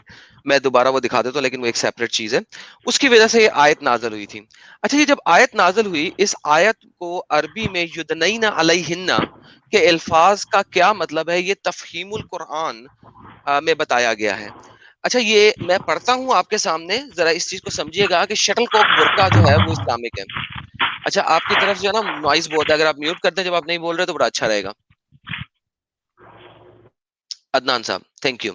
میں دوبارہ وہ دکھا دیتا ہوں لیکن وہ ایک سیپریٹ چیز ہے، اس کی وجہ سے یہ آیت نازل ہوئی تھی۔ اچھا یہ جب آیت نازل ہوئی، اس آیت کو عربی میں یدنین علیہن کے الفاظ کا کیا مطلب ہے، یہ تفہیم القرآن میں بتایا گیا ہے۔ اچھا یہ میں پڑھتا ہوں آپ کے سامنے، ذرا اس چیز کو سمجھیے گا کہ شٹل کوک برقع جو ہے وہ اسلامک ہے۔ اچھا آپ کی طرف جو ہے نا نوائز بہت ہے، اگر آپ میوٹ کرتے ہیں جب آپ نہیں بول رہے تو بڑا اچھا رہے گا عدنان صاحب، تھینک یو۔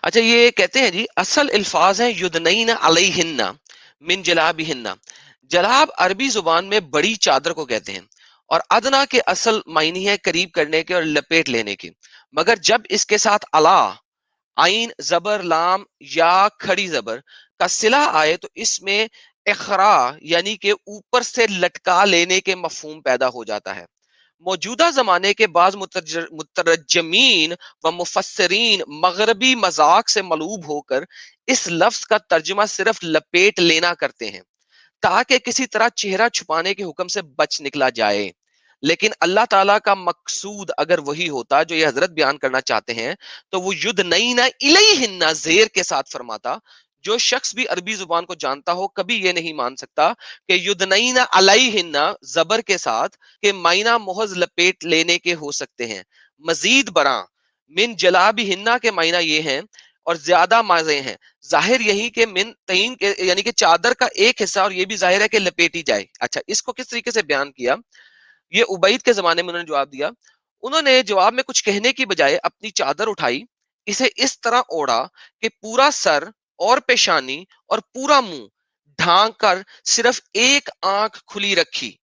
اچھا یہ کہتے ہیں جی اصل الفاظ ہیں یدنین علیہن من جلابہن، جلاب عربی زبان میں بڑی چادر کو کہتے ہیں، اور ادنا کے اصل معنی ہے قریب کرنے کے اور لپیٹ لینے کے، مگر جب اس کے ساتھ علا، عین زبر لام یا کھڑی زبر کا صلہ آئے تو اس میں اخرا یعنی کہ اوپر سے لٹکا لینے کے مفہوم پیدا ہو جاتا ہے۔ موجودہ زمانے کے بعض مترجمین و مفسرین مغربی مذاق سے ملوب ہو کر اس لفظ کا ترجمہ صرف لپیٹ لینا کرتے ہیں تاکہ کسی طرح چہرہ چھپانے کے حکم سے بچ نکلا جائے، لیکن اللہ تعالیٰ کا مقصود اگر وہی ہوتا جو یہ حضرت بیان کرنا چاہتے ہیں تو وہ یدنین الیہن زیر کے ساتھ فرماتا۔ جو شخص بھی عربی زبان کو جانتا ہو کبھی یہ نہیں مان سکتا کہ یدنین علیہن زبر کے ساتھ کہ معنی محض لپیٹ لینے کے ہو سکتے ہیں۔ مزید برآں من جلابہن کے معنی یہ ہیں اور زیادہ مازے ہیں. ظاہر یہی کہ من تعین کے یعنی کہ چادر کا ایک حصہ اور یہ بھی ظاہر ہے کہ لپیٹی جائے. اچھا اس کو کس طریقے سے بیان کیا؟ یہ عبید کے زمانے میں انہوں نے جواب دیا. انہوں نے جواب میں کچھ کہنے کی بجائے اپنی چادر اٹھائی, اسے اس طرح اوڑا کہ پورا سر اور پیشانی اور پورا منہ ڈھانک کر صرف ایک آنکھ کھلی رکھی.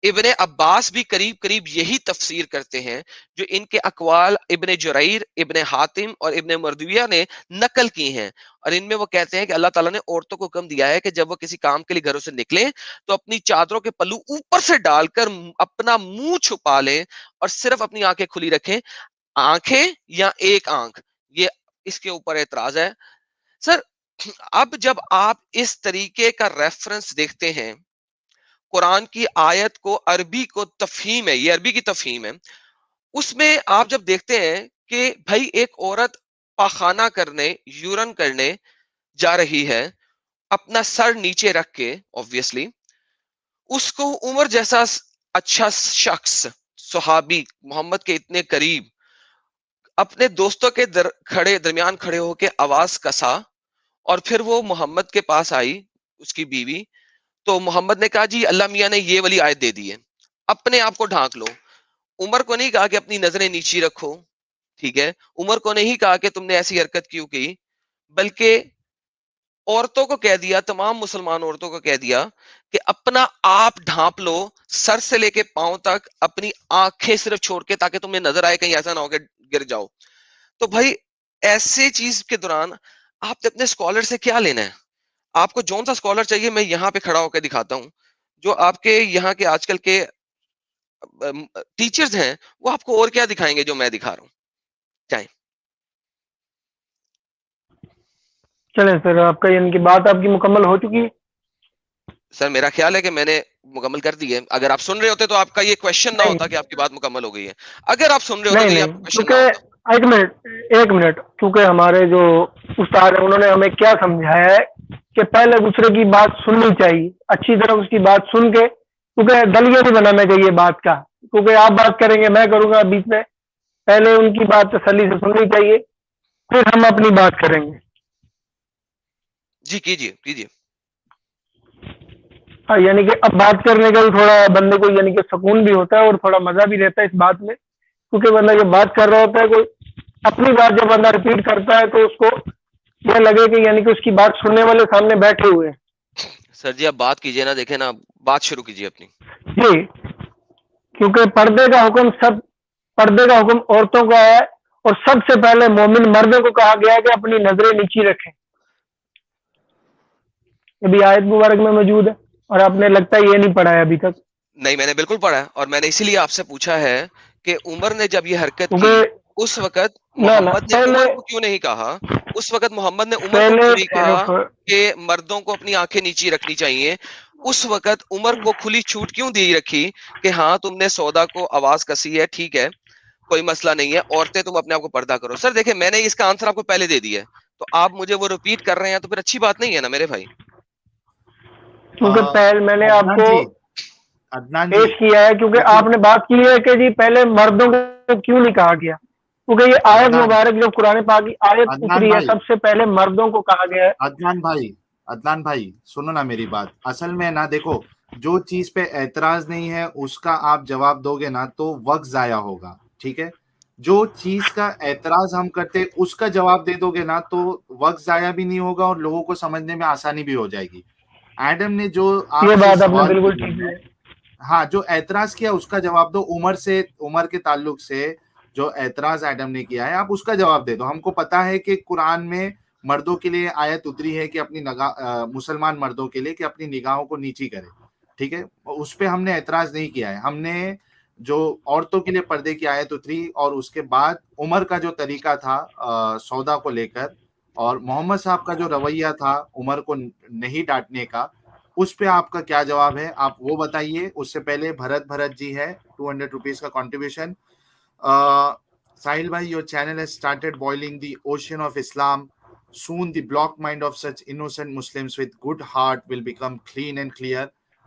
ابن عباس بھی قریب قریب یہی تفسیر کرتے ہیں جو ان کے اقوال ابن جریر, ابن حاتم اور ابن مردویہ نے نقل کی ہیں, اور ان میں وہ کہتے ہیں کہ اللہ تعالیٰ نے عورتوں کو حکم دیا ہے کہ جب وہ کسی کام کے لیے گھروں سے نکلیں تو اپنی چادروں کے پلو اوپر سے ڈال کر اپنا منہ چھپا لیں اور صرف اپنی آنکھیں کھلی رکھیں. آنکھیں یا ایک آنکھ, یہ اس کے اوپر اعتراض ہے. سر اب جب آپ اس طریقے کا ریفرنس دیکھتے ہیں قرآن کی آیت کو, عربی کو تفہیم ہے, یہ عربی کی تفہیم ہے, اس میں آپ جب دیکھتے ہیں کہ بھائی ایک عورت پاخانہ کرنے, یورن کرنے جا رہی ہے اپنا سر نیچے رکھ کے, obviously اس کو عمر جیسا اچھا شخص, صحابی محمد کے اتنے قریب, اپنے دوستوں کے درمیان کھڑے ہو کے آواز کسا, اور پھر وہ محمد کے پاس آئی اس کی بیوی, تو محمد نے کہا جی اللہ میاں نے یہ والی آیت دے دی ہے, اپنے آپ کو ڈھانک لو. عمر کو نہیں کہا کہ اپنی نظریں نیچی رکھو, ٹھیک ہے, عمر کو نہیں کہا کہ تم نے ایسی حرکت کیوں کی, بلکہ عورتوں کو کہہ دیا, تمام مسلمان عورتوں کو کہہ دیا کہ اپنا آپ ڈھانپ لو سر سے لے کے پاؤں تک, اپنی آنکھیں صرف چھوڑ کے, تاکہ تمہیں نظر آئے کہیں ایسا نہ ہو کہ گر جاؤ. تو بھائی ایسے چیز کے دوران آپ نے اپنے اسکالر سے کیا لینا ہے؟ آپ کو جون سا اسکالر چاہیے میں یہاں پہ کھڑا ہو کے دکھاتا ہوں, جو آپ کے یہاں کے آج کل کے ٹیچرز ہیں وہ آپ کو اور کیا دکھائیں گے جو میں دکھا رہا ہوں. چاہیں چلیں سر, آپ کا یعنی کہ بات آپ کی مکمل ہو چکی ہے. سر میرا خیال ہے کہ میں نے مکمل کر دی ہے. اگر آپ سن رہے ہوتے تو آپ کا یہ کوشچن نہ نہیں ہوتا کہ آپ کی بات مکمل ہو گئی ہے. اگر آپ سن رہے ہوتے نہیں تو یہ نہیں, آپ کا کوشچن نہ ہوتا. کیونکہ ایک منٹ کیونکہ ہمارے جو استاد ہیں انہوں نے ہمیں کیا سمجھایا ہے کہ پہلے دوسرے کی بات سننی چاہیے, اچھی طرح اس کی بات سن کے, کیونکہ دلیہ نہیں بنانا چاہیے بات کا, کیونکہ آپ بات کریں گے میں کروں گا بیچ میں, پہلے ان کی بات تسلی سے سننی چاہیے, پھر ہم اپنی بات کریں گے. جی کیجیے کیجیے. ہاں, یعنی کہ اب بات کرنے کا بھی تھوڑا بندے کو یعنی کہ سکون بھی ہوتا ہے اور تھوڑا مزہ بھی رہتا ہے اس بات میں, کیونکہ بندہ جب بات کر رہا ہوتا ہے, کوئی اپنی بات جب بندہ ریپیٹ کرتا ہے تو اس کو یہ لگے کہ یعنی کہ اس کی بات سننے والے سامنے بیٹھے ہوئے ہیں. سر جی آپ بات کیجیے نا, دیکھیں نا, بات شروع کیجیے اپنی. جی, کیونکہ پردے کا حکم عورتوں کا ہے, اور سب سے پہلے مومن مردوں کو کہا گیا ہے کہ اپنی نظریں نیچی رکھیں. ابھی آیت مبارک میں موجود ہے, اور آپ نے لگتا ہے یہ نہیں پڑھا ہے ابھی تک. نہیں میں نے بالکل پڑھا ہے, اور میں نے اسی لیے آپ سے پوچھا ہے کہ عمر نے جب یہ حرکت کی کیونکہ اس وقت نہ محمد نے پہلے عمر کو کیوں نہیں کہا, اس وقت محمد نے عمر کو پہلے کیوں نہیں کہا صرف کہ مردوں کو اپنی آنکھیں نیچی رکھنی چاہیے, اس وقت عمر کو کھلی چھوٹ کیوں دی رکھی کہ ہاں تم نے سودا کو آواز کسی ہے, ٹھیک ہے کوئی مسئلہ نہیں ہے, عورتیں تم اپنے آپ کو پردہ کرو. سر دیکھیں میں نے اس کا آنسر آپ کو پہلے دے دیا ہے, تو آپ مجھے وہ ریپیٹ کر رہے ہیں تو پھر اچھی بات نہیں ہے نا میرے بھائی. کیونکہ پہلے میں نے آپ عدنان کو جی, عدنان جی پیش کیا ہے, کیونکہ دیکھیے آپ نے بات کی ہے کہ جی پہلے مردوں کو کیوں نہیں کہا گیا, کیونکہ یہ آیت عدنان مبارک جو قرآن پاک کی آیت عدنان اتری ہے بھائی سب سے پہلے مردوں کو کہا گیا ہے. عدنان بھائی سنو نا میری بات. اصل میں نا دیکھو, جو چیز پہ اعتراض نہیں ہے اس کا آپ جواب دو گے نا تو وقت ضائع ہوگا, ٹھیک ہے. جو چیز کا اعتراض ہم کرتے اس کا جواب دے دو گے نا تو وقت ضائع بھی نہیں ہوگا اور لوگوں کو سمجھنے میں آسانی بھی ہو جائے گی. ایڈم نے جو یہ آپ سے بات آپ نے سوال بالکل کیا ٹھیک ہے, ہے. ہاں جو اعتراض کیا اس کا جواب دو. عمر کے تعلق سے جو اعتراض ایڈم نے کیا ہے آپ اس کا جواب دے دو. ہم کو پتا ہے کہ قرآن میں مردوں کے لیے آیت اتری ہے کہ اپنی مسلمان مردوں کے لیے کہ اپنی نگاہوں کو نیچی کرے, ٹھیک ہے, اس پہ ہم نے اعتراض نہیں کیا ہے. ہم نے جو عورتوں کے لیے پردے کی آیت اتری اور اس کے بعد عمر کا جو طریقہ تھا سودا کو لے کر, اور محمد صاحب کا جو رویہ تھا عمر کو نہیں ڈانٹنے کا, اس پہ آپ کا کیا جواب ہے آپ وہ بتائیے. اس سے پہلے بھرت جی ہے 200 روپیز کا کنٹریبیوشن. ساحل بھائی, your channel has started boiling the ocean of Islam. Soon the blocked mind of such innocent Muslims with good heart will become clean and clear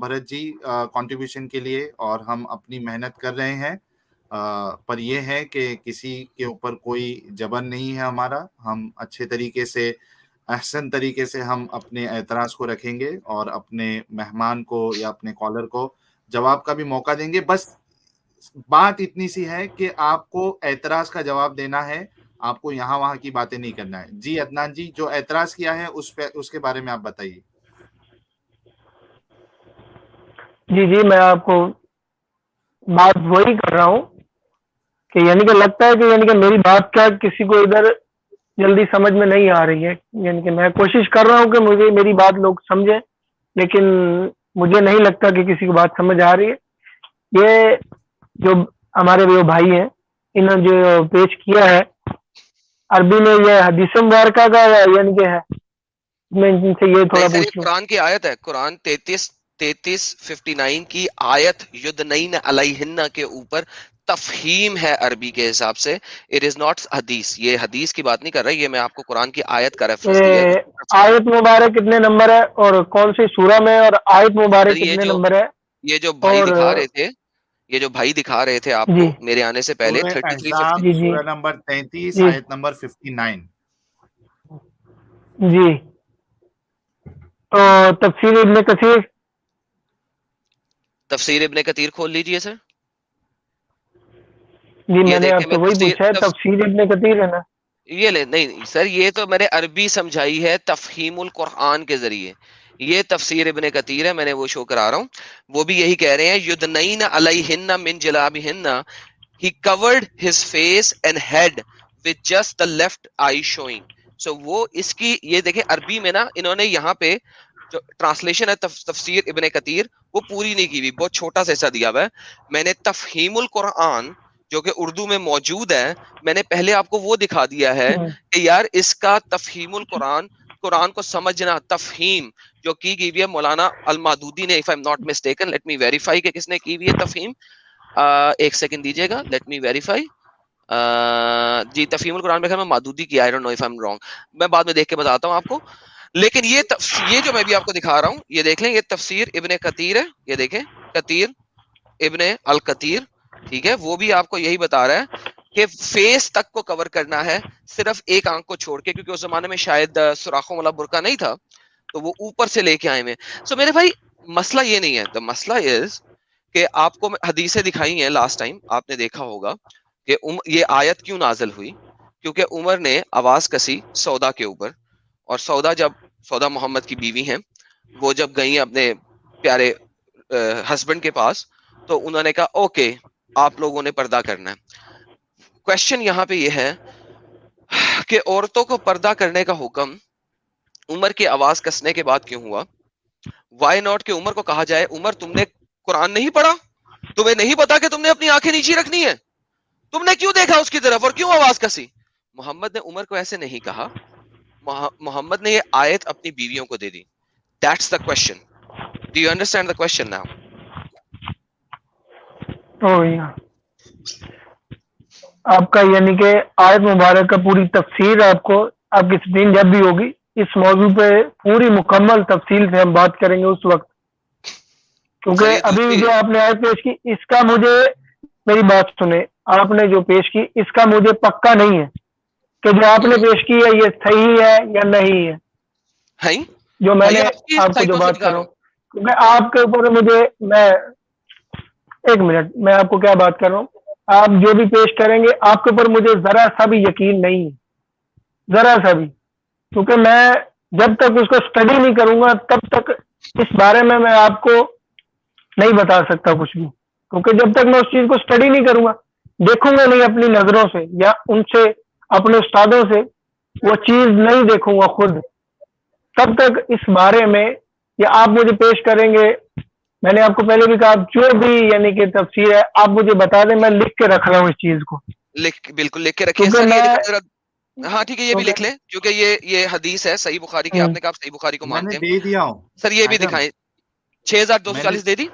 Bharat G contribution کے لیے, اور ہم اپنی محنت کر رہے ہیں. پر یہ ہے کہ کسی کے اوپر کوئی جبر نہیں ہے ہمارا. ہم اچھے طریقے سے احسن طریقے سے ہم اپنے اعتراض کو رکھیں گے اور اپنے مہمان کو یا اپنے کالر کو جواب کا بھی موقع دیں گے. بس بات اتنی سی ہے کہ آپ کو اعتراض کا جواب دینا ہے, آپ کو یہاں وہاں کی باتیں نہیں کرنا ہے. جی عدنان جی, جو اعتراض کیا ہے اس کے بارے میں آپ بتائیے. جی میں آپ کو بات وہی کر رہا ہوں کہ یعنی کہ لگتا ہے کہ یعنی کہ میری بات کیا کسی کو ادھر جلدی سمجھ میں نہیں آ رہی ہے. یعنی کہ میں کوشش کر رہا ہوں کہ مجھے میری بات لوگ سمجھیں, لیکن مجھے نہیں لگتا کہ کسی کو بات سمجھ آ رہی ہے. یہ جو ہمارے وہ بھائی ہیں, انہوں نے جو پیش کیا ہے عربی میں, یہ حدیث مبارکہ کا یعنی کہ ہے, میں ان سے یہ تھوڑا نہیں سر, یہ پوچھ لوں. قرآن کی آیت ہے, قرآن 33:59 کی آیت یدنین علیہن کے اوپر تفہیم ہے عربی کے حساب سے. اٹ از ناٹ حدیث, یہ حدیث کی بات نہیں کر رہی, یہ میں آپ کو قرآن کی آیت کا ریفرنس دیا ہے. آیت مبارک کتنے نمبر ہے اور کون سی سورہ میں, اور آیت مبارک کتنے نمبر ہے؟ یہ جو بھائی اور دکھا رہے تھے, یہ جو بھائی دکھا رہے تھے آپ جی کو میرے آنے سے پہلے, سورہ 33:59. احزاب جی جی سورہ نمبر 33 جی آیت نمبر 59. جی تو تفسیر ابن کثیر, تفسیر ابن کثیر کھول لیجئے سر. جی یہ میں نے دیکھیں, آپ سے وہی پوچھا ہے, تفسیر ابن کثیر ہے نا؟ یہ لے, نہیں سر, یہ تو میں نے عربی سمجھائی ہے تفہیم القرآن کے ذریعے. یہ تفسیر ابن کثیر ہے, میں نے وہ شو کرا رہا ہوں. وہ بھی یہی کہہ رہے ہیں, یدنین علیہن من جلابہن, he covered his face and head with just the left eye showing. So وہ اس کی, یہ دیکھیں عربی میں نا انہوں نے یہاں پہ جو ٹرانسلیشن ہے تفسیر ابن کثیر, وہ پوری نہیں کی ہوئی, بہت چھوٹا سا حصہ دیا ہوا ہے. میں نے تفہیم القرآن جو کہ اردو میں موجود ہے, میں نے پہلے آپ کو وہ دکھا دیا ہے کہ یار اس کا تفہیم القرآن, قرآن کو سمجھنا, تفہیم جو کی گئی ہے مولانا المادودی نے, if I'm not mistaken, let me verify کہ کس نے کی ہوئی ہے تفہیم. ایک سیکنڈ دیجیے گا, لیٹ می ویریفائی. جی تفہیم القرآن میں مادودی کی, I don't know if I am wrong, میں بعد میں دیکھ کے بتاتا ہوں آپ کو. لیکن یہ جو میں بھی آپ کو دکھا رہا ہوں, یہ دیکھ لیں, یہ تفسیر ابن کثیر ہے, یہ دیکھیں کثیر ابن الکثیر, ٹھیک ہے. وہ بھی آپ کو یہی بتا رہا ہے کہ فیس تک کو کور کرنا ہے, صرف ایک آنکھ کو چھوڑ کے, کیونکہ اس زمانے میں شاید سوراخوں والا برقع نہیں تھا, تو وہ اوپر سے لے کے آئے ہوئے. سو میرے بھائی مسئلہ یہ نہیں ہے, دا مسئلہ از کہ آپ کو حدیثیں دکھائی ہیں لاسٹ ٹائم, آپ نے دیکھا ہوگا کہ یہ آیت کیوں نازل ہوئی, کیونکہ عمر نے آواز کسی سودا کے اوپر, اور سودا محمد کی بیوی ہیں, وہ جب گئی اپنے پیارے ہسبینڈ کے پاس, تو انہوں نے کہا اوکے آپ لوگوں نے پردہ کرنا ہے. کوشچن یہاں پہ یہ ہے کہ عورتوں کو پردہ کرنے کا حکم عمر کی آواز کسنے کے بعد کیوں ہوا؟ وائی ناٹ کہ عمر کو کہا جائے, عمر تم نے قرآن نہیں پڑھا, تمہیں نہیں پتا کہ تم نے اپنی آنکھیں نیچی رکھنی ہے, تم نے کیوں دیکھا اس کی طرف اور کیوں آواز کسی؟ محمد نے عمر کو ایسے نہیں کہا, محمد نے یہ آیت اپنی بیویوں کو دے دی. That's the question. Do you understand the question now? آپ کا یعنی کہ آیت مبارک کا پوری تفسیر آپ کو, آپ کی اسکرین جب بھی ہوگی اس موضوع پہ پوری مکمل تفصیل سے ہم بات کریں گے اس وقت, کیونکہ ابھی جو آپ نے آیت پیش کی اس کا مجھے, میری بات سنیں, آپ نے جو پیش کی اس کا مجھے پکا نہیں ہے کہ جو آپ نے پیش کی ہے یہ صحیح ہے یا نہیں ہے, جو میں نے آپ کو جو بات کر رہا ہوں, کیونکہ آپ کے اوپر مجھے, میں ایک منٹ, میں آپ کو کیا بات کر رہا ہوں, آپ جو بھی پیش کریں گے آپ کے اوپر مجھے ذرا سا بھی یقین نہیں ہے, ذرا سا بھی, کیونکہ میں جب تک اس کو اسٹڈی نہیں کروں گا تب تک اس بارے میں آپ کو نہیں بتا سکتا کچھ بھی, کیونکہ جب تک میں اس چیز کو اسٹڈی نہیں کروں گا, دیکھوں گا نہیں اپنی نظروں سے یا ان سے اپنے استادوں سے وہ چیز نہیں دیکھوں گا خود, تب تک اس بارے میں یا آپ مجھے پیش کریں گے. میں نے آپ کو پہلے بھی کہا جو بھی یعنی کہ تفسیر ہے آپ مجھے بتا دیں, میں لکھ کے رکھ رہا ہوں اس چیز کو, بالکل لکھ کے رکھیے سر. یہ ہاں ٹھیک ہے, یہ بھی لکھ لیں کیونکہ یہ حدیث ہے صحیح بخاری کی, آپ نے کہا صحیح بخاری کو مانتے ہیں, دے دیا ہوں سر یہ بھی دکھائیں. 6240 دے دی,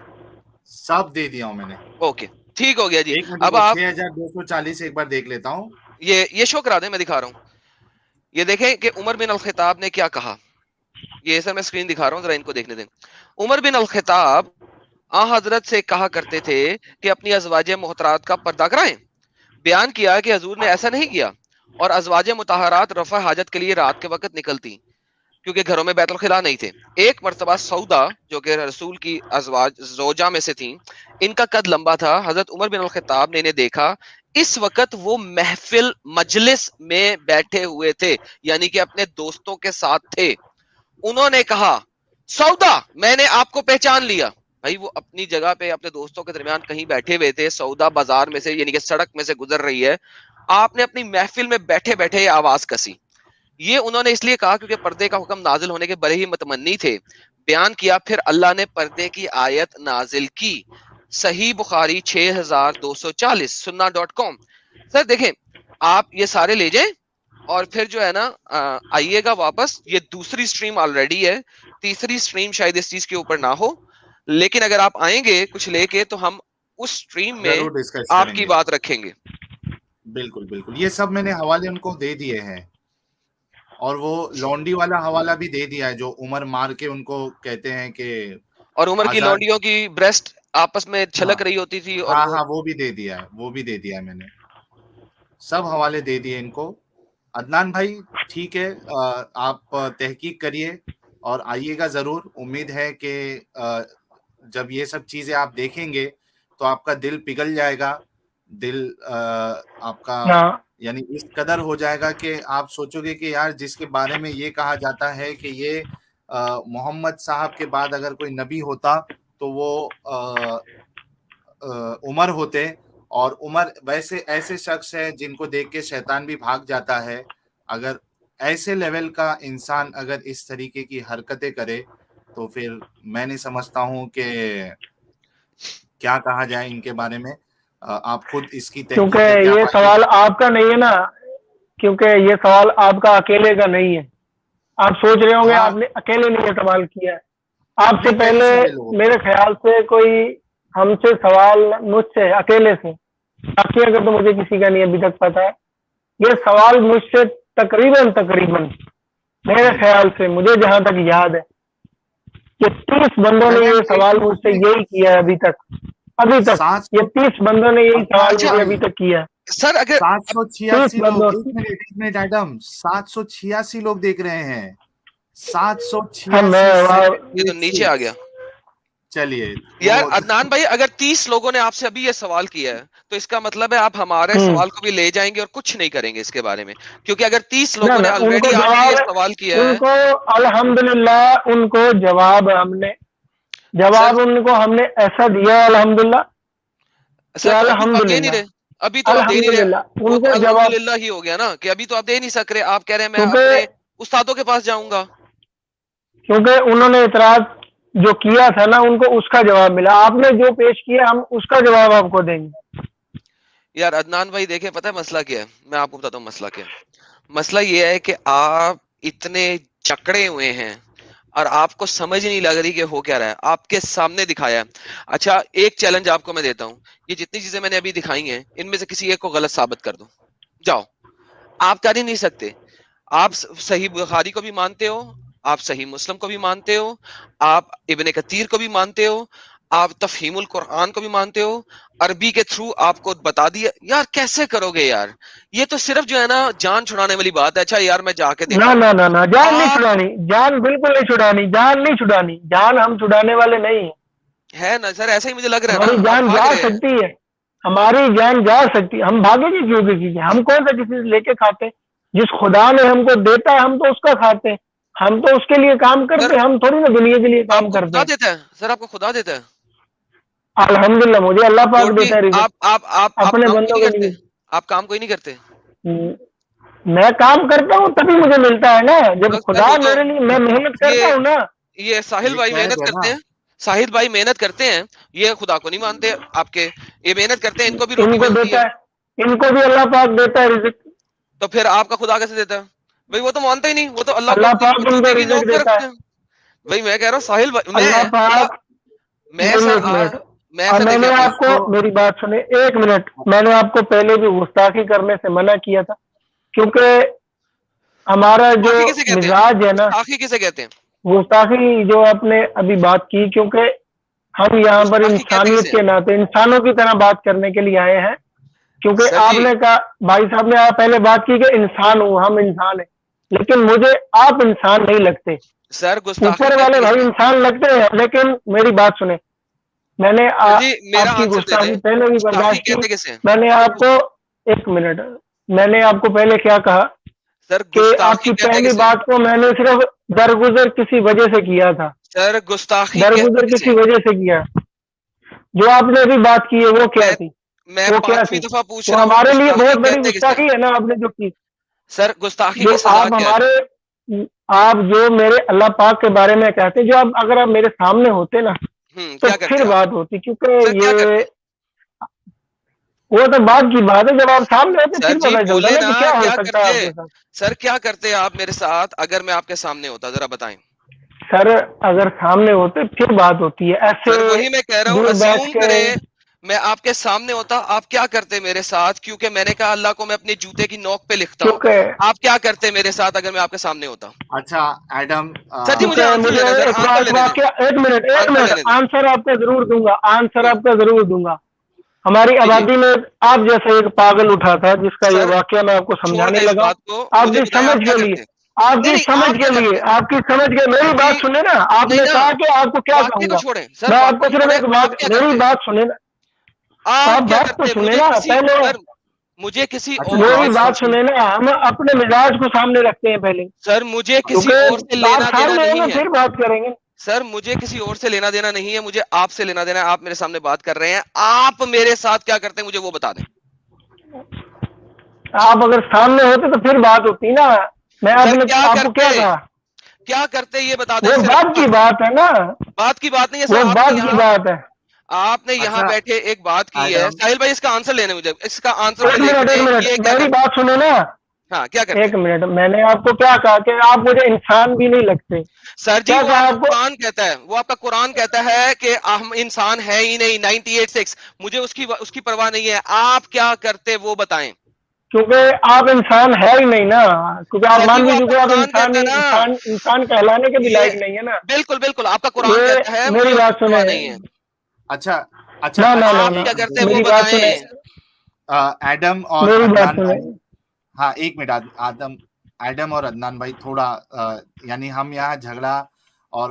سب دے دیا ہوں میں نے. اوکے ٹھیک ہو گیا جی. اب آپ 6240 ایک بار دیکھ لیتا ہوں, یہ شو کرا دیں, میں دکھا رہا ہوں. یہ دیکھیں کہ عمر بن الخطاب نے کیا کہا, یہ سر میں اسکرین دکھا رہا ہوں, ذرا ان کو دیکھنے دیں. عمر بن الخطاب حضرت سے کہا کرتے تھے کہ اپنی ازواج محترات کا پردہ کرائیں. بیان کیا کہ حضور نے ایسا نہیں کیا اور ازواج مطہرات رفع حاجت کے لیے رات کے وقت نکلتی کیونکہ گھروں میں بیت الخلا نہیں تھے. ایک مرتبہ سودا جو کہ رسول کی ازواج زوجہ میں سے تھیں، ان کا قد لمبا تھا. حضرت عمر بن الخطاب نے انہیں دیکھا. اس وقت وہ محفل مجلس میں بیٹھے ہوئے تھے، یعنی کہ اپنے دوستوں کے ساتھ تھے. انہوں نے کہا سودا میں نے آپ کو پہچان لیا. بھائی وہ اپنی جگہ پہ اپنے دوستوں کے درمیان کہیں بیٹھے ہوئے تھے، سودا بازار میں سے یعنی کہ سڑک میں سے گزر رہی ہے، آپ نے اپنی محفل میں بیٹھے بیٹھے یہ آواز کسی. یہ انہوں نے اس لیے کہا کیونکہ پردے کا حکم نازل ہونے کے بڑے ہی متمنی تھے. بیان کیا پھر اللہ نے پردے کی آیت نازل کی. صحیح بخاری 6240 sunna.com. سر دیکھیں آپ یہ سارے لے جائیں اور پھر جو ہے نا آئیے گا واپس. یہ دوسری سٹریم آلریڈی ہے، تیسری سٹریم شاید اس چیز کے اوپر نہ ہو، لیکن اگر آپ آئیں گے کچھ لے کے تو ہم اس سٹریم میں ضرور ڈسکس آپ کریں کی گے. بات رکھیں گے. بالکل بالکل، یہ سب میں نے حوالے ان کو دے دیے ہیں، اور وہ لونڈی والا حوالہ بھی دے دیا ہے جو عمر مار کے ان کو کہتے ہیں کہ اور عمر کی آزاد. لونڈیوں کی بریسٹ آپس میں چھلک رہی ہوتی تھی. اور ہاں ہاں وہ بھی دے دیا ہے، وہ بھی دے دیا ہے میں نے، سب حوالے دے دیے ان کو. عدنان بھائی ٹھیک ہے، آپ تحقیق کریے اور آئیے گا ضرور. امید ہے کہ جب یہ سب چیزیں آپ دیکھیں گے تو آپ کا دل پگھل جائے گا، دل آپ کا یعنی اس قدر ہو جائے گا کہ آپ سوچو گے کہ یار جس کے بارے میں یہ کہا جاتا ہے کہ یہ محمد صاحب کے بعد اگر کوئی نبی ہوتا تو وہ عمر ہوتے، اور عمر ویسے ایسے شخص ہے جن کو دیکھ کے شیطان بھی بھاگ جاتا ہے. اگر ایسے لیول کا انسان اگر اس طریقے کی حرکتیں کرے تو پھر میں نہیں سمجھتا ہوں کہ کیا کہا جائے ان کے بارے میں. آپ خود اس کی تحقیق کیونکہ کر کے یہ آپ سوال آپ کا نہیں ہے نا، کیونکہ یہ سوال آپ کا اکیلے کا نہیں ہے. آپ سوچ رہے ہوں گے آپ نے اکیلے نے یہ سوال کیا ہے. آپ سے پہلے میرے خیال سے کوئی ہم سے سوال مجھ سے اکیلے سے، باقی اگر تو مجھے کسی کا نہیں ابھی تک پتا ہے. یہ سوال مجھ سے تقریباً میرے خیال سے، مجھے جہاں تک یاد ہے کہ 30 بندوں نے یہ سوال مجھ سے یہی کیا ہے ابھی تک یہ 30 بندوں نے یہی سوال مجھے ابھی تک کیا ہے. سر اگر 786 لوگ، ایک منٹ ایڈم، 786 لوگ دیکھ رہے ہیں، 786. یہ تو نیچے آ گیا. چلیے یار عدنان بھائی اگر 30 لوگوں نے آپ سے ابھی یہ سوال کیا ہے تو اس کا مطلب ہے آپ ہمارے سوال کو بھی لے جائیں گے اور کچھ نہیں کریں گے اس کے بارے میں، کیونکہ اگر 30 لوگوں نے آلریڈی آپ سے یہ سوال کیا ہے. ان کو الحمدللہ ان کو جواب ان کو ہم نے ایسا دیا الحمدللہ. ابھی تو آپ دے نہیں رہے، وہ تو الحمدللہ ہی ہو گیا نا کہ ابھی تو آپ دے نہیں سک رہے. آپ کہہ رہے ہیں میں اپنے استادوں کے پاس جاؤں گا، کیونکہ انہوں نے اعتراض جو کیا تھا نا ان کو اس کا جواب ملا. آپ نے جو پیش کیا ہم اس کا جواب آپ کو دیں گے. یار عدنان بھائی دیکھیں پتہ ہے مسئلہ کیا ہے، میں آپ کو بتاتا ہوں مسئلہ کیا ہے. مسئلہ یہ ہے کہ آپ اتنے چکڑے ہوئے ہیں اور آپ کو سمجھ نہیں لگ رہی کہ ہو کیا رہا ہے. آپ کے سامنے دکھایا ہے. اچھا ایک چیلنج آپ کو میں دیتا ہوں، یہ جتنی چیزیں میں نے ابھی دکھائی ہیں ان میں سے کسی ایک کو غلط ثابت کر دو. جاؤ، آپ کر ہی نہیں سکتے. آپ صحیح بخاری کو بھی مانتے ہو، آپ صحیح مسلم کو بھی مانتے ہو، آپ ابن کثیر کو بھی مانتے ہو، آپ تفہیم القرآن کو بھی مانتے ہو، عربی کے تھرو آپ کو بتا دیا. یار کیسے کرو گے یار؟ یہ تو صرف جو ہے نا جان چھڑانے والی بات ہے. اچھا یار میں جا کے دیکھوں، نہ جان نہیں چھڑانی، جان بالکل نہیں چھڑانی، جان ہم چھڑانے والے نہیں ہیں. ہے نا سر، ایسا ہی مجھے لگ رہا ہے ہماری نا. جان جا سکتی ہے، ہماری جان جا سکتی ہے، ہم بھاگے گی کیوں کسی سے؟ ہم کون سا کسی سے لے کے کھاتے؟ جس خدا نے ہم کو دیتا ہے ہم تو اس کا کھاتے ہیں، ہم تو اس کے لیے کام کرتے ہیں، ہم تھوڑی نا دنیا کے لیے کام کرتے ہیں. دیتا ہے سر، آپ کو خدا دیتا ہے الحمدللہ، مجھے اللہ پاک دیتا ہے رزق آپ اپنے کام بندوں کوئی نہیں کے لیے. کرتے، آپ کام کوئی نہیں کرتے. میں کام کرتا ہوں تبھی مجھے ملتا ہے نا، جب خدا میرے لیے، میں محنت کرتا ہوں نا. یہ ساحل بھائی محنت کرتے ہیں، ساحل بھائی محنت کرتے ہیں، یہ خدا کو نہیں مانتے آپ کے، یہ محنت کرتے ہیں، ان کو بھی روٹی ملتی ہے، ان کو بھی اللہ پاک دیتا ہے رزق. تو پھر آپ کا خدا کیسے دیتا ہے بھائی؟ وہ تو مانتا ہی نہیں، وہ تو اللہ پاک ان کو کی رزق نوک پہ دیتا رکھتے ہے. ہیں. بھائی میں کہہ رہا ہوں ساحل بھائی، اللہ پاک میں نے آپ کو، میری بات سنیں ایک منٹ، میں نے آپ کو پہلے بھی گستاخی کرنے سے منع کیا تھا، کیونکہ ہمارا جو مزاج ہے نا، گستاخی کسے کہتے ہیں؟ گستاخی جو آپ نے ابھی بات کی، کیونکہ ہم یہاں پر گستاخی کہتے انسانیت کسے کے ناطے انسانوں کی طرح بات کرنے کے لیے آئے ہیں، کیونکہ سر آپ جی؟ نے کہا، بھائی صاحب نے پہلے بات کی کہ انسان ہوں، ہم انسان ہیں، لیکن مجھے آپ انسان نہیں لگتے. سر گستاخی اوپر والے کہتے بھائی کسے انسان لگتے ہیں، لیکن میری بات سنیں. میں نے سر جی میرا آپ کی آنسر دے دیں، گستاخی پہلے بھی گستاخی برداشت کی. کہتے کسے میں نے آپ کو، ایک منٹ، میں نے آپ کو پہلے کیا کہا سر کہ آپ گستاخی کی کہتے پہلی کسے بات کو میں نے صرف درگزر کسی وجہ سے کیا تھا، سر گستاخی کہتے درگزر کسے کسی وجہ سے کیا. جو آپ نے ابھی بات کی ہے وہ کیا میں تھی؟ میں وہ کیا پانچویں تھی؟ دفعہ پوچھ وہ رہا ہوں ہمارے لیے گستاخی بہت بڑی کہتے کسے گستاخی ہے نا آپ نے جو کی. سر گستاخی جو کی سزا آپ کیا ہے ہمارے، آپ جو میرے اللہ پاک کے بارے میں کہتے ہیں، جو آپ اگر آپ میرے سامنے ہوتے نا تو کیا کرتے پھر آپ بات ہوتی، کیونکہ سر کیا یہ کرتے وہ تو بعد کی بات ہے. جب آپ سامنے ہوتے سر پھر جی پتہ چلتا بولے نا نا کہ کیا ہو کیا سکتا ہے کرتے آپ کے ساتھ. سر کیا کرتے آپ میرے ساتھ اگر میں آپ کے سامنے ہوتا ذرا بتائیں سر اگر سامنے ہوتے پھر بات ہوتی ہے، ایسے سر وہی میں کہہ رہا ہوں دور بیٹھ اسیوم کے. کرے میں آپ کے سامنے ہوتا آپ کیا کرتے میرے ساتھ کیونکہ میں نے کہا اللہ کو میں اپنے جوتے کی نوک پہ لکھتا ہوں کیونکہ آپ کیا کرتے میرے ساتھ اگر میں آپ کے سامنے ہوتا اچھا ایڈم سر جی مجھے کیونکہ آنسر مجھے لینے سر آنسر ایک لینے دیں واقعہ، ایک آنسر منٹ لینے دیں آنسر آپ کا ضرور دوں گا، آنسر آپ کا ضرور دوں گا. ہماری جی جی آبادی میں آپ جیسا ایک پاگل اٹھا تھا جس کا یہ سر واقعہ میں آپ کو چھوڑ سمجھانے دیں اس لگا ہوں. بات کو آپ مجھے کی بتائیں سمجھ آپ کیا کے لیے، کرتے آپ نہیں کی نہیں سمجھ آپ کیا کے لیے، کرتے آپ کی سمجھ کے، میری سر بات جی سنیں نا. آپ نہیں نے نا کہا کہ آپ کو کیا واقعے کہوں کو گا. چھوڑیں سر میں آپ کو واقعے کو صرف چھوڑیں ایک آپ بات، کیا میری کرتے بات سنیں نا. آپ آپ کیا بات تو کرتے سنیں مجھے نا کسی پہلے. سر مجھے کسی اچھا اور میری بہت بات سوچی سنیں نا، ہم اپنے مزاج کو سامنے رکھتے ہیں پہلے، سر مجھے کسی اور سے کیونکہ لینا آپ دینا سامنے ہوں نہیں گے ہے پھر بات کریں گے. سر مجھے کسی اور سے لینا دینا نہیں ہے مجھے آپ سے لینا دینا ہے آپ میرے سامنے بات کر رہے ہیں آپ میرے ساتھ کیا کرتے ہیں مجھے وہ بتا دیں آپ اگر سامنے ہوتے تو پھر بات ہوتی نا. میں سر آپ کو کیا کہا؟ کیا کرتے یہ بتا دیں وہ صرف بات کی بات ہے نا، بات کی بات نہیں ہے سر وہ بات کی بات ہے. آپ نے یہاں اچھا بیٹھے ایک بات کی ہے ایڈم ساحل بھائی اس کا آنسر لینے مجھے اس کا آنسر مجھے ایک لینے دیں منٹ یہ کیا میری کرتے بات سنو نا. ہاں کیا کرتے ایک منٹ، میں نے آپ کو کیا کہا کہ آپ مجھے انسان بھی نہیں لگتے. سر جی کیا وہ کہا آپ کا آپ کو؟ قرآن کہتا ہے وہ آپ کا قرآن کہتا ہے کہ ہم انسان ہے ہی نہیں 98.6 مجھے اس کی پرواہ نہیں ہے آپ کیا کرتے وہ بتائیں کیونکہ آپ انسان ہے ہی نہیں نا، کیونکہ آپ سر جی مان وہ بھی آپ کا چکے، آپ قرآن انسان کہتا ہے ہی، نا انسان کہلانے کے بھی یہ لائق نہیں ہے نا. بالکل بالکل آپ کا قرآن کہتا ہے یہ مجھے میری اس کی بات پرواہ سنیں. نہیں ہے اچھا اچھا نہ نہ اچھا نہ آپ نہ کیا کرتے وہ میری بات سنیں، بتائیں ایڈم اور میری بات عدنان سنیں. بھائی. ہاں ایک منٹ ایڈم اور عدنان بھائی تھوڑا یعنی ہم یہاں جھگڑا اور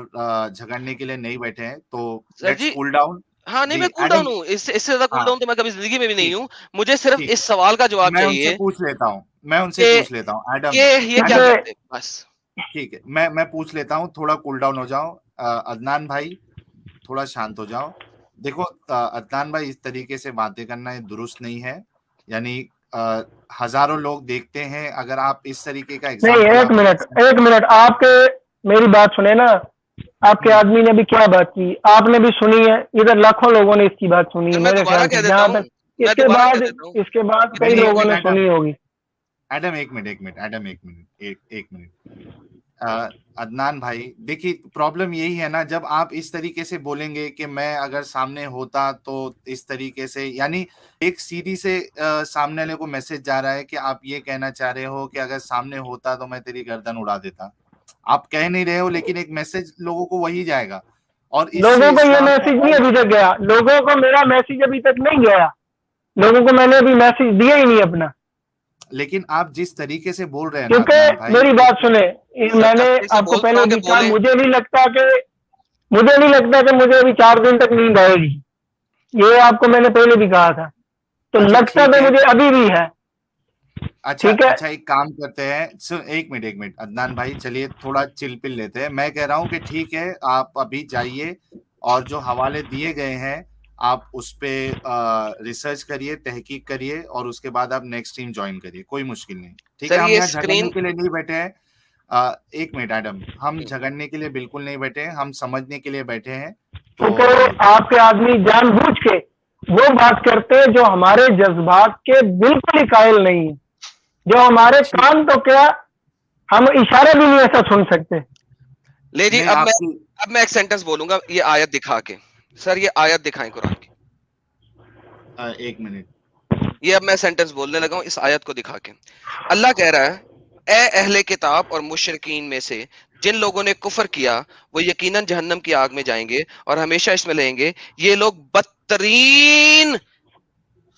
جھگڑنے کے لیے نہیں بیٹھے ہیں تو سر لیٹس جی کول ڈاؤن. ہاں نہیں جی میں کول ایڈم. ڈاؤن ہوں اس سے زیادہ کول ہاں ڈاؤن تو میں کبھی زندگی میں بھی نہیں ٹھیک ہوں مجھے صرف ٹھیک اس سوال کا جواب میں ان سے چاہیے پوچھ لیتا ہوں کہ ایڈم یہ کیا ایڈم کیونکہ کرتے بس ٹھیک ہے میں پوچھ لیتا ہوں تھوڑا کول ڈاؤن ہو جاؤ. عدنان بھائی تھوڑا شانت ہو جاؤ. دیکھو عدنان بھائی اس طریقے سے باتیں کرنا یہ درست نہیں ہے. یعنی ہزاروں لوگ دیکھتے ہیں اگر آپ اس طریقے کا نہیں، اگزامپل آپ ایک منٹ آپ کے، میری بات سنیں نا. آپ کے آدمی نے بھی کیا بات کی آپ نے بھی سنی ہے، ادھر لاکھوں لوگوں نے اس کی بات سنی سر ہے میں میرے دوبارہ خیال سے، کہہ دیتا جہاں ہوں تک میں دوبارہ کہہ دیتا ہوں اس کے بعد نہیں کئی نہیں ایک لوگوں منٹ نے سنی ہوگی. ایڈم ایک منٹ ایک منٹ عدنان بھائی دیکھیے پرابلم یہی ہے نا جب آپ اس طریقے سے بولیں گے کہ میں اگر سامنے ہوتا تو اس طریقے سے یعنی ایک سیدھی سے سامنے والے کو میسج جا رہا ہے کہ آپ یہ کہنا چاہ رہے ہو کہ اگر سامنے ہوتا تو میں تیری گردن اڑا دیتا. آپ کہہ نہیں رہے ہو لیکن ایک میسج لوگوں کو وہی جائے گا اور اس لوگوں سے کو یہ اسلام کا میسج نہیں اور ابھی تک گیا، لوگوں کو میرا میسج ابھی تک نہیں گیا، لوگوں کو میں نے ابھی میسج دیا ہی نہیں اپنا. لیکن آپ جس طریقے سے بول رہے ہیں نا عدنان کیونکہ بھائی میری بات سنیں، سر میں نے تفصیل سے آپ کو بولتا پہلے ہوں کہ بھی کہا، بولیں مجھے نہیں لگتا کہ مجھے ابھی 4 دن تک نیند آئے گی. یہ آپ کو میں نے پہلے بھی کہا تھا، تو اچھا لگتا ٹھیک تو ہے. مجھے ابھی بھی ہے. ٹھیک ہے. اچھا ایک کام کرتے ہیں ایک منٹ عدنان بھائی چلیے تھوڑا چل پل لیتے ہیں. میں کہہ رہا ہوں کہ ٹھیک ہے آپ ابھی جائیے اور جو حوالے دیے گئے ہیں آپ اس پہ ریسرچ کریے تحقیق کریے اور اس کے بعد آپ نیکسٹ ٹیم جوائن کریے کوئی مشکل نہیں. ٹھیک ہے سر ہم یہ یہاں اسکرین جھگڑنے کے لیے نہیں بیٹھے ہیں. ایک منٹ ایڈم ہم جھگڑنے کے لیے بالکل نہیں بیٹھے ہیں ہم سمجھنے کے لیے بیٹھے ہیں. تو کیونکہ آپ کے آدمی جان بوجھ کے وہ بات کرتے جو ہمارے جذبات کے بالکل ہی قائل نہیں ہیں، جو ہمارے ٹھیک کان تو کیا ہم اشارے بھی نہیں ایسا سن سکتے. لے جی نہیں آپ کی اب میں ایک سینٹنس بولوں گا یہ آیت دکھا کے سر یہ آیت دکھائیں قرآن کی ایک منٹ یہ اب میں سینٹنس بولنے لگا ہوں اس آیت کو دکھا کے اللہ کہہ رہا ہے اے اہل کتاب اور مشرکین میں سے جن لوگوں نے کفر کیا وہ یقیناً جہنم کی آگ میں جائیں گے اور ہمیشہ اس میں رہیں گے. یہ لوگ بدترین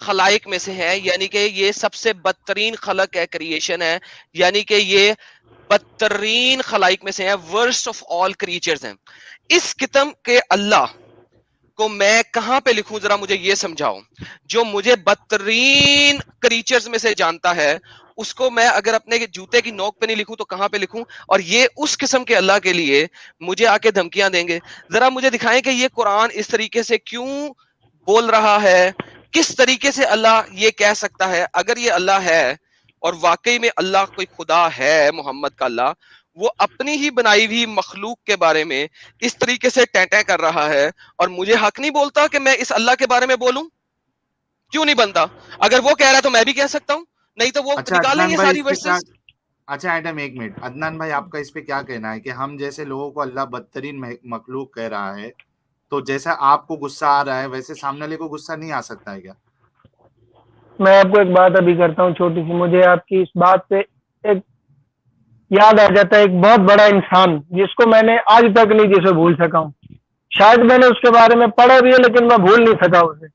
خلائق میں سے ہیں, یعنی کہ یہ سب سے بدترین خلق ہے, کریشن ہے, یعنی کہ یہ بدترین خلائق میں سے ہیں, ورسٹ آف آل کریچرز ہیں. اس قسم کے اللہ کو میں کہاں پہ لکھوں, ذرا مجھے یہ سمجھاؤ. جو مجھے بدترین کریچرز میں سے جانتا ہے اس کو میں اگر اپنے جوتے کی نوک پہ نہیں لکھوں تو کہاں پہ لکھوں؟ اور یہ اس قسم کے اللہ کے لیے مجھے آ کے دھمکیاں دیں گے. ذرا مجھے دکھائیں کہ یہ قرآن اس طریقے سے کیوں بول رہا ہے, کس طریقے سے اللہ یہ کہہ سکتا ہے. اگر یہ اللہ ہے اور واقعی میں اللہ کوئی خدا ہے, محمد کا اللہ, وہ اپنی ہی بنائی ہوئی مخلوق کے بارے میں اس طریقے سے ٹینٹیں کر رہا ہے, اور مجھے حق نہیں بولتا کہ میں اس اللہ کے بارے میں بولوں؟ کیوں نہیں بنتا؟ اگر وہ کہہ رہا ہے تو میں بھی کہہ سکتا ہوں, نہیں تو وہ اچھا نکالیں عدنان یہ بھائی ساری اس پہ کیا، ورسز. اچھا ایڈم ایک منٹ، عدنان بھائی آپ کا اس پہ کیا کہنا ہے کہ ہم جیسے لوگوں کو اللہ بدترین مخلوق کہہ رہا ہے تو جیسا آپ کو غصہ آ رہا ہے ویسے سامنے والے کو غصہ نہیں آ سکتا ہے کیا؟ میں آپ کو ایک بات ابھی کرتا ہوں چھوٹی سی. مجھے آپ کی اس بات سے ایک یاد آ جاتا ہے, ایک بہت بڑا انسان جس کو میں نے آج تک نہیں جسے بھول سکا ہوں. شاید میں نے اس کے بارے میں پڑھا بھی ہے لیکن میں بھول نہیں سکا اسے.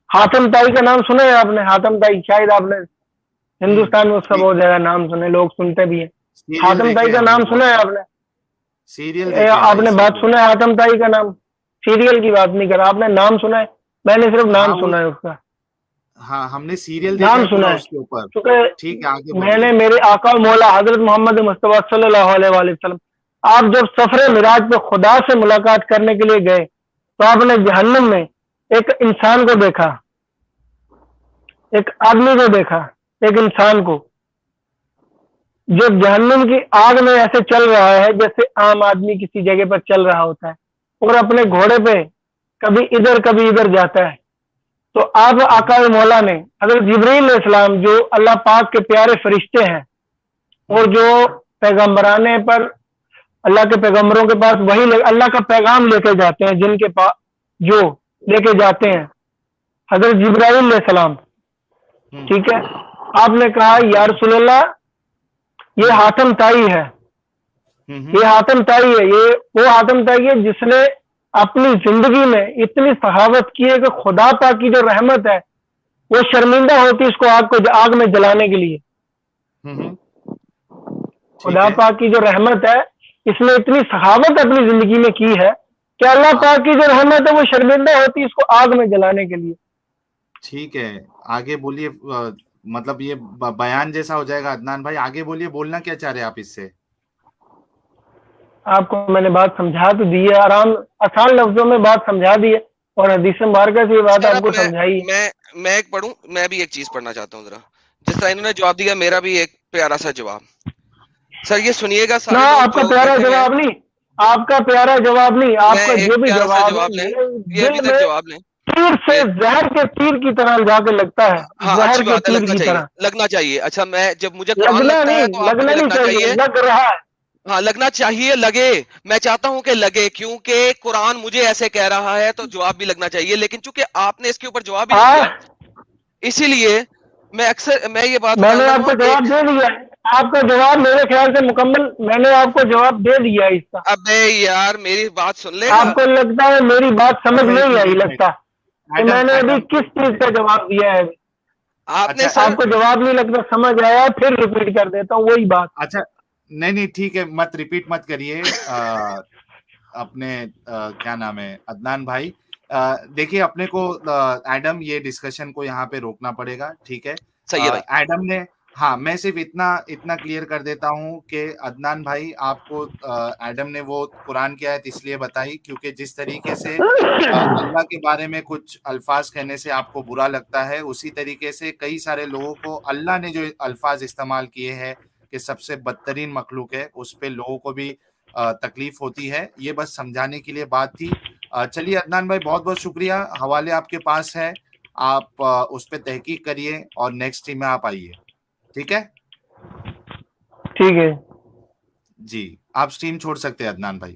حاتم طائی کا نام سنا ہے آپ نے؟ حاتم طائی, شاید آپ نے ہندوستان میں اس کا بہت زیادہ نام سنے, لوگ سنتے بھی ہیں. سیریل حاتم دیکھے طائی کا ہیں ہم نام نے سنا ہے آپ نے؟ سیریل دیکھے ہیں آپ بھائی، نے بات سیریل. سنا ہے حاتم طائی کا نام؟ سیریل کی بات نہیں کر رہا, آپ نے نام سنا ہے؟ میں نے صرف ہاں نام سنا ہے اس کا, ہاں ہم نے سیریل دیکھا نام ہے پورا سنا ہے. اس کے اوپر. کیونکہ ٹھیک ہے آگے میں نے بولیے. میرے آقا و مولا حضرت محمد مصطفیٰ صلی اللہ علیہ وآلہ وسلم, آپ جب سفر معراج پہ خدا سے ملاقات کرنے کے لیے گئے تو آپ نے جہنم میں ایک انسان کو دیکھا, ایک آدمی کو دیکھا, ایک انسان کو جو جہنم کی آگ میں ایسے چل رہا ہے جیسے عام آدمی کسی جگہ پر چل رہا ہوتا ہے, اور اپنے گھوڑے پہ کبھی ادھر کبھی ادھر جاتا ہے. تو آپ آقا مولا نے حضرت جبرائیل علیہ السلام جو اللہ پاک کے پیارے فرشتے ہیں اور جو پیغمبرانے پر اللہ کے پیغمبروں کے پاس وہی اللہ کا پیغام لے کے جاتے ہیں, جن کے پاس جو لے کے جاتے ہیں حضرت جبرائیل علیہ السلام, ٹھیک ہے, آپ نے کہا یا رسول اللہ یہ حاتم طائی ہے, یہ حاتم طائی ہے, یہ وہ حاتم طائی ہے جس نے اپنی زندگی میں اتنی سخاوت کی ہے کہ خدا پاک کی جو رحمت ہے وہ شرمندہ ہوتی اس کو آگ میں جلانے کے لیے. خدا پاک کی جو رحمت ہے اس نے اتنی سخاوت اپنی زندگی میں کی ہے کہ اللہ پاک کی جو رحمت ہے وہ شرمندہ ہوتی اس کو آگ میں جلانے کے لیے. ٹھیک ہے آگے بولیے, مطلب یہ بیان جیسا ہو جائے گا. عدنان بھائی آگے بولیے, بولنا کیا چاہ رہے ہیں آپ اس سے؟ آپ کو میں نے بات سمجھا تو دی ہے, آسان لفظوں میں بات سمجھا دی ہے, اور حدیث مبارکہ سے یہ بات آپ کو سمجھائی. میں ایک پڑھوں, میں بھی ایک چیز پڑھنا چاہتا ہوں ذرا, جس طرح انہوں نے جواب دیا میرا بھی ایک پیارا سا جواب. سر یہ سنیے گا سارے لوگ آپ کا جو پیارا بیٹھے ہوئے ہیں, جواب نہیں, آپ کا پیارا جواب نہیں, آپ کا ایک جو بھی پیارا سا جواب ہے جواب لیں, میرے یہ ابھی دل تک میں جواب لیں. تیر سے زہر کے تیر کی طرح جا کے لگتا ہے, ہاں زہر اچھی کے بات ہے, تیر لگنا کی چاہیے, طرح. لگنا چاہیے. اچھا میں جب مجھے قرآن لگنا لگتا ہے تو آپ کو بھی نہیں لگنا چاہیے. لگ رہا ہے. ہاں لگنا چاہیے, لگے, میں چاہتا ہوں کہ لگے, کیونکہ قرآن مجھے ایسے کہہ رہا ہے تو جواب بھی لگنا چاہیے. لیکن چونکہ آپ نے اس کے اوپر جواب ہی نہیں دیا, اسی لیے میں یہ بات میں نے ڈالنا آپ کو چاہوں جواب دے دیا, آپ کا جواب میرے خیال سے مکمل, میں نے آپ کو جواب دے دیا اس کا. ابے یار میری بات سن لے گا. آپ کو لگتا ہے میری بات سمجھ اچھا ایک نہیں منٹ آئی, ایک منٹ لگتا کہ میں نے ابھی کس چیز کا جواب دیا ہے. آپ نے اچھا سر آپ کو جواب نہیں لگتا, سمجھ آیا, پھر ریپیٹ کر دیتا ہوں وہی بات. اچھا نہیں ٹھیک ہے, مت ریپیٹ مت کریے. اپنے کیا نام ہے عدنان بھائی, دیکھیے اپنے کو ایڈم یہ ڈسکشن کو یہاں پہ روکنا پڑے گا, ٹھیک ہے صحیح ہے بھائی. ایڈم نے, ہاں میں صرف اتنا کلیئر کر دیتا ہوں کہ عدنان بھائی آپ کو ایڈم نے وہ قرآن کی آیت اس لیے بتائی کیونکہ جس طریقے سے اللہ کے بارے میں کچھ الفاظ کہنے سے آپ کو برا لگتا ہے, اسی طریقے سے کئی سارے لوگوں کو اللہ نے جو الفاظ استعمال کیے ہیں کہ سب سے بدترین مخلوق ہے, اس پہ لوگوں کو بھی تکلیف ہوتی ہے. یہ بس سمجھانے کے لیے بات تھی. چلیے عدنان بھائی بہت بہت شکریہ, حوالے آپ کے پاس ہے, آپ اس پہ تحقیق کریے اور نیکسٹ ٹیم میں آپ آئیے, ٹھیک ہے؟ ٹھیک ہے جی آپ اسٹریم چھوڑ سکتے ہیں عدنان بھائی.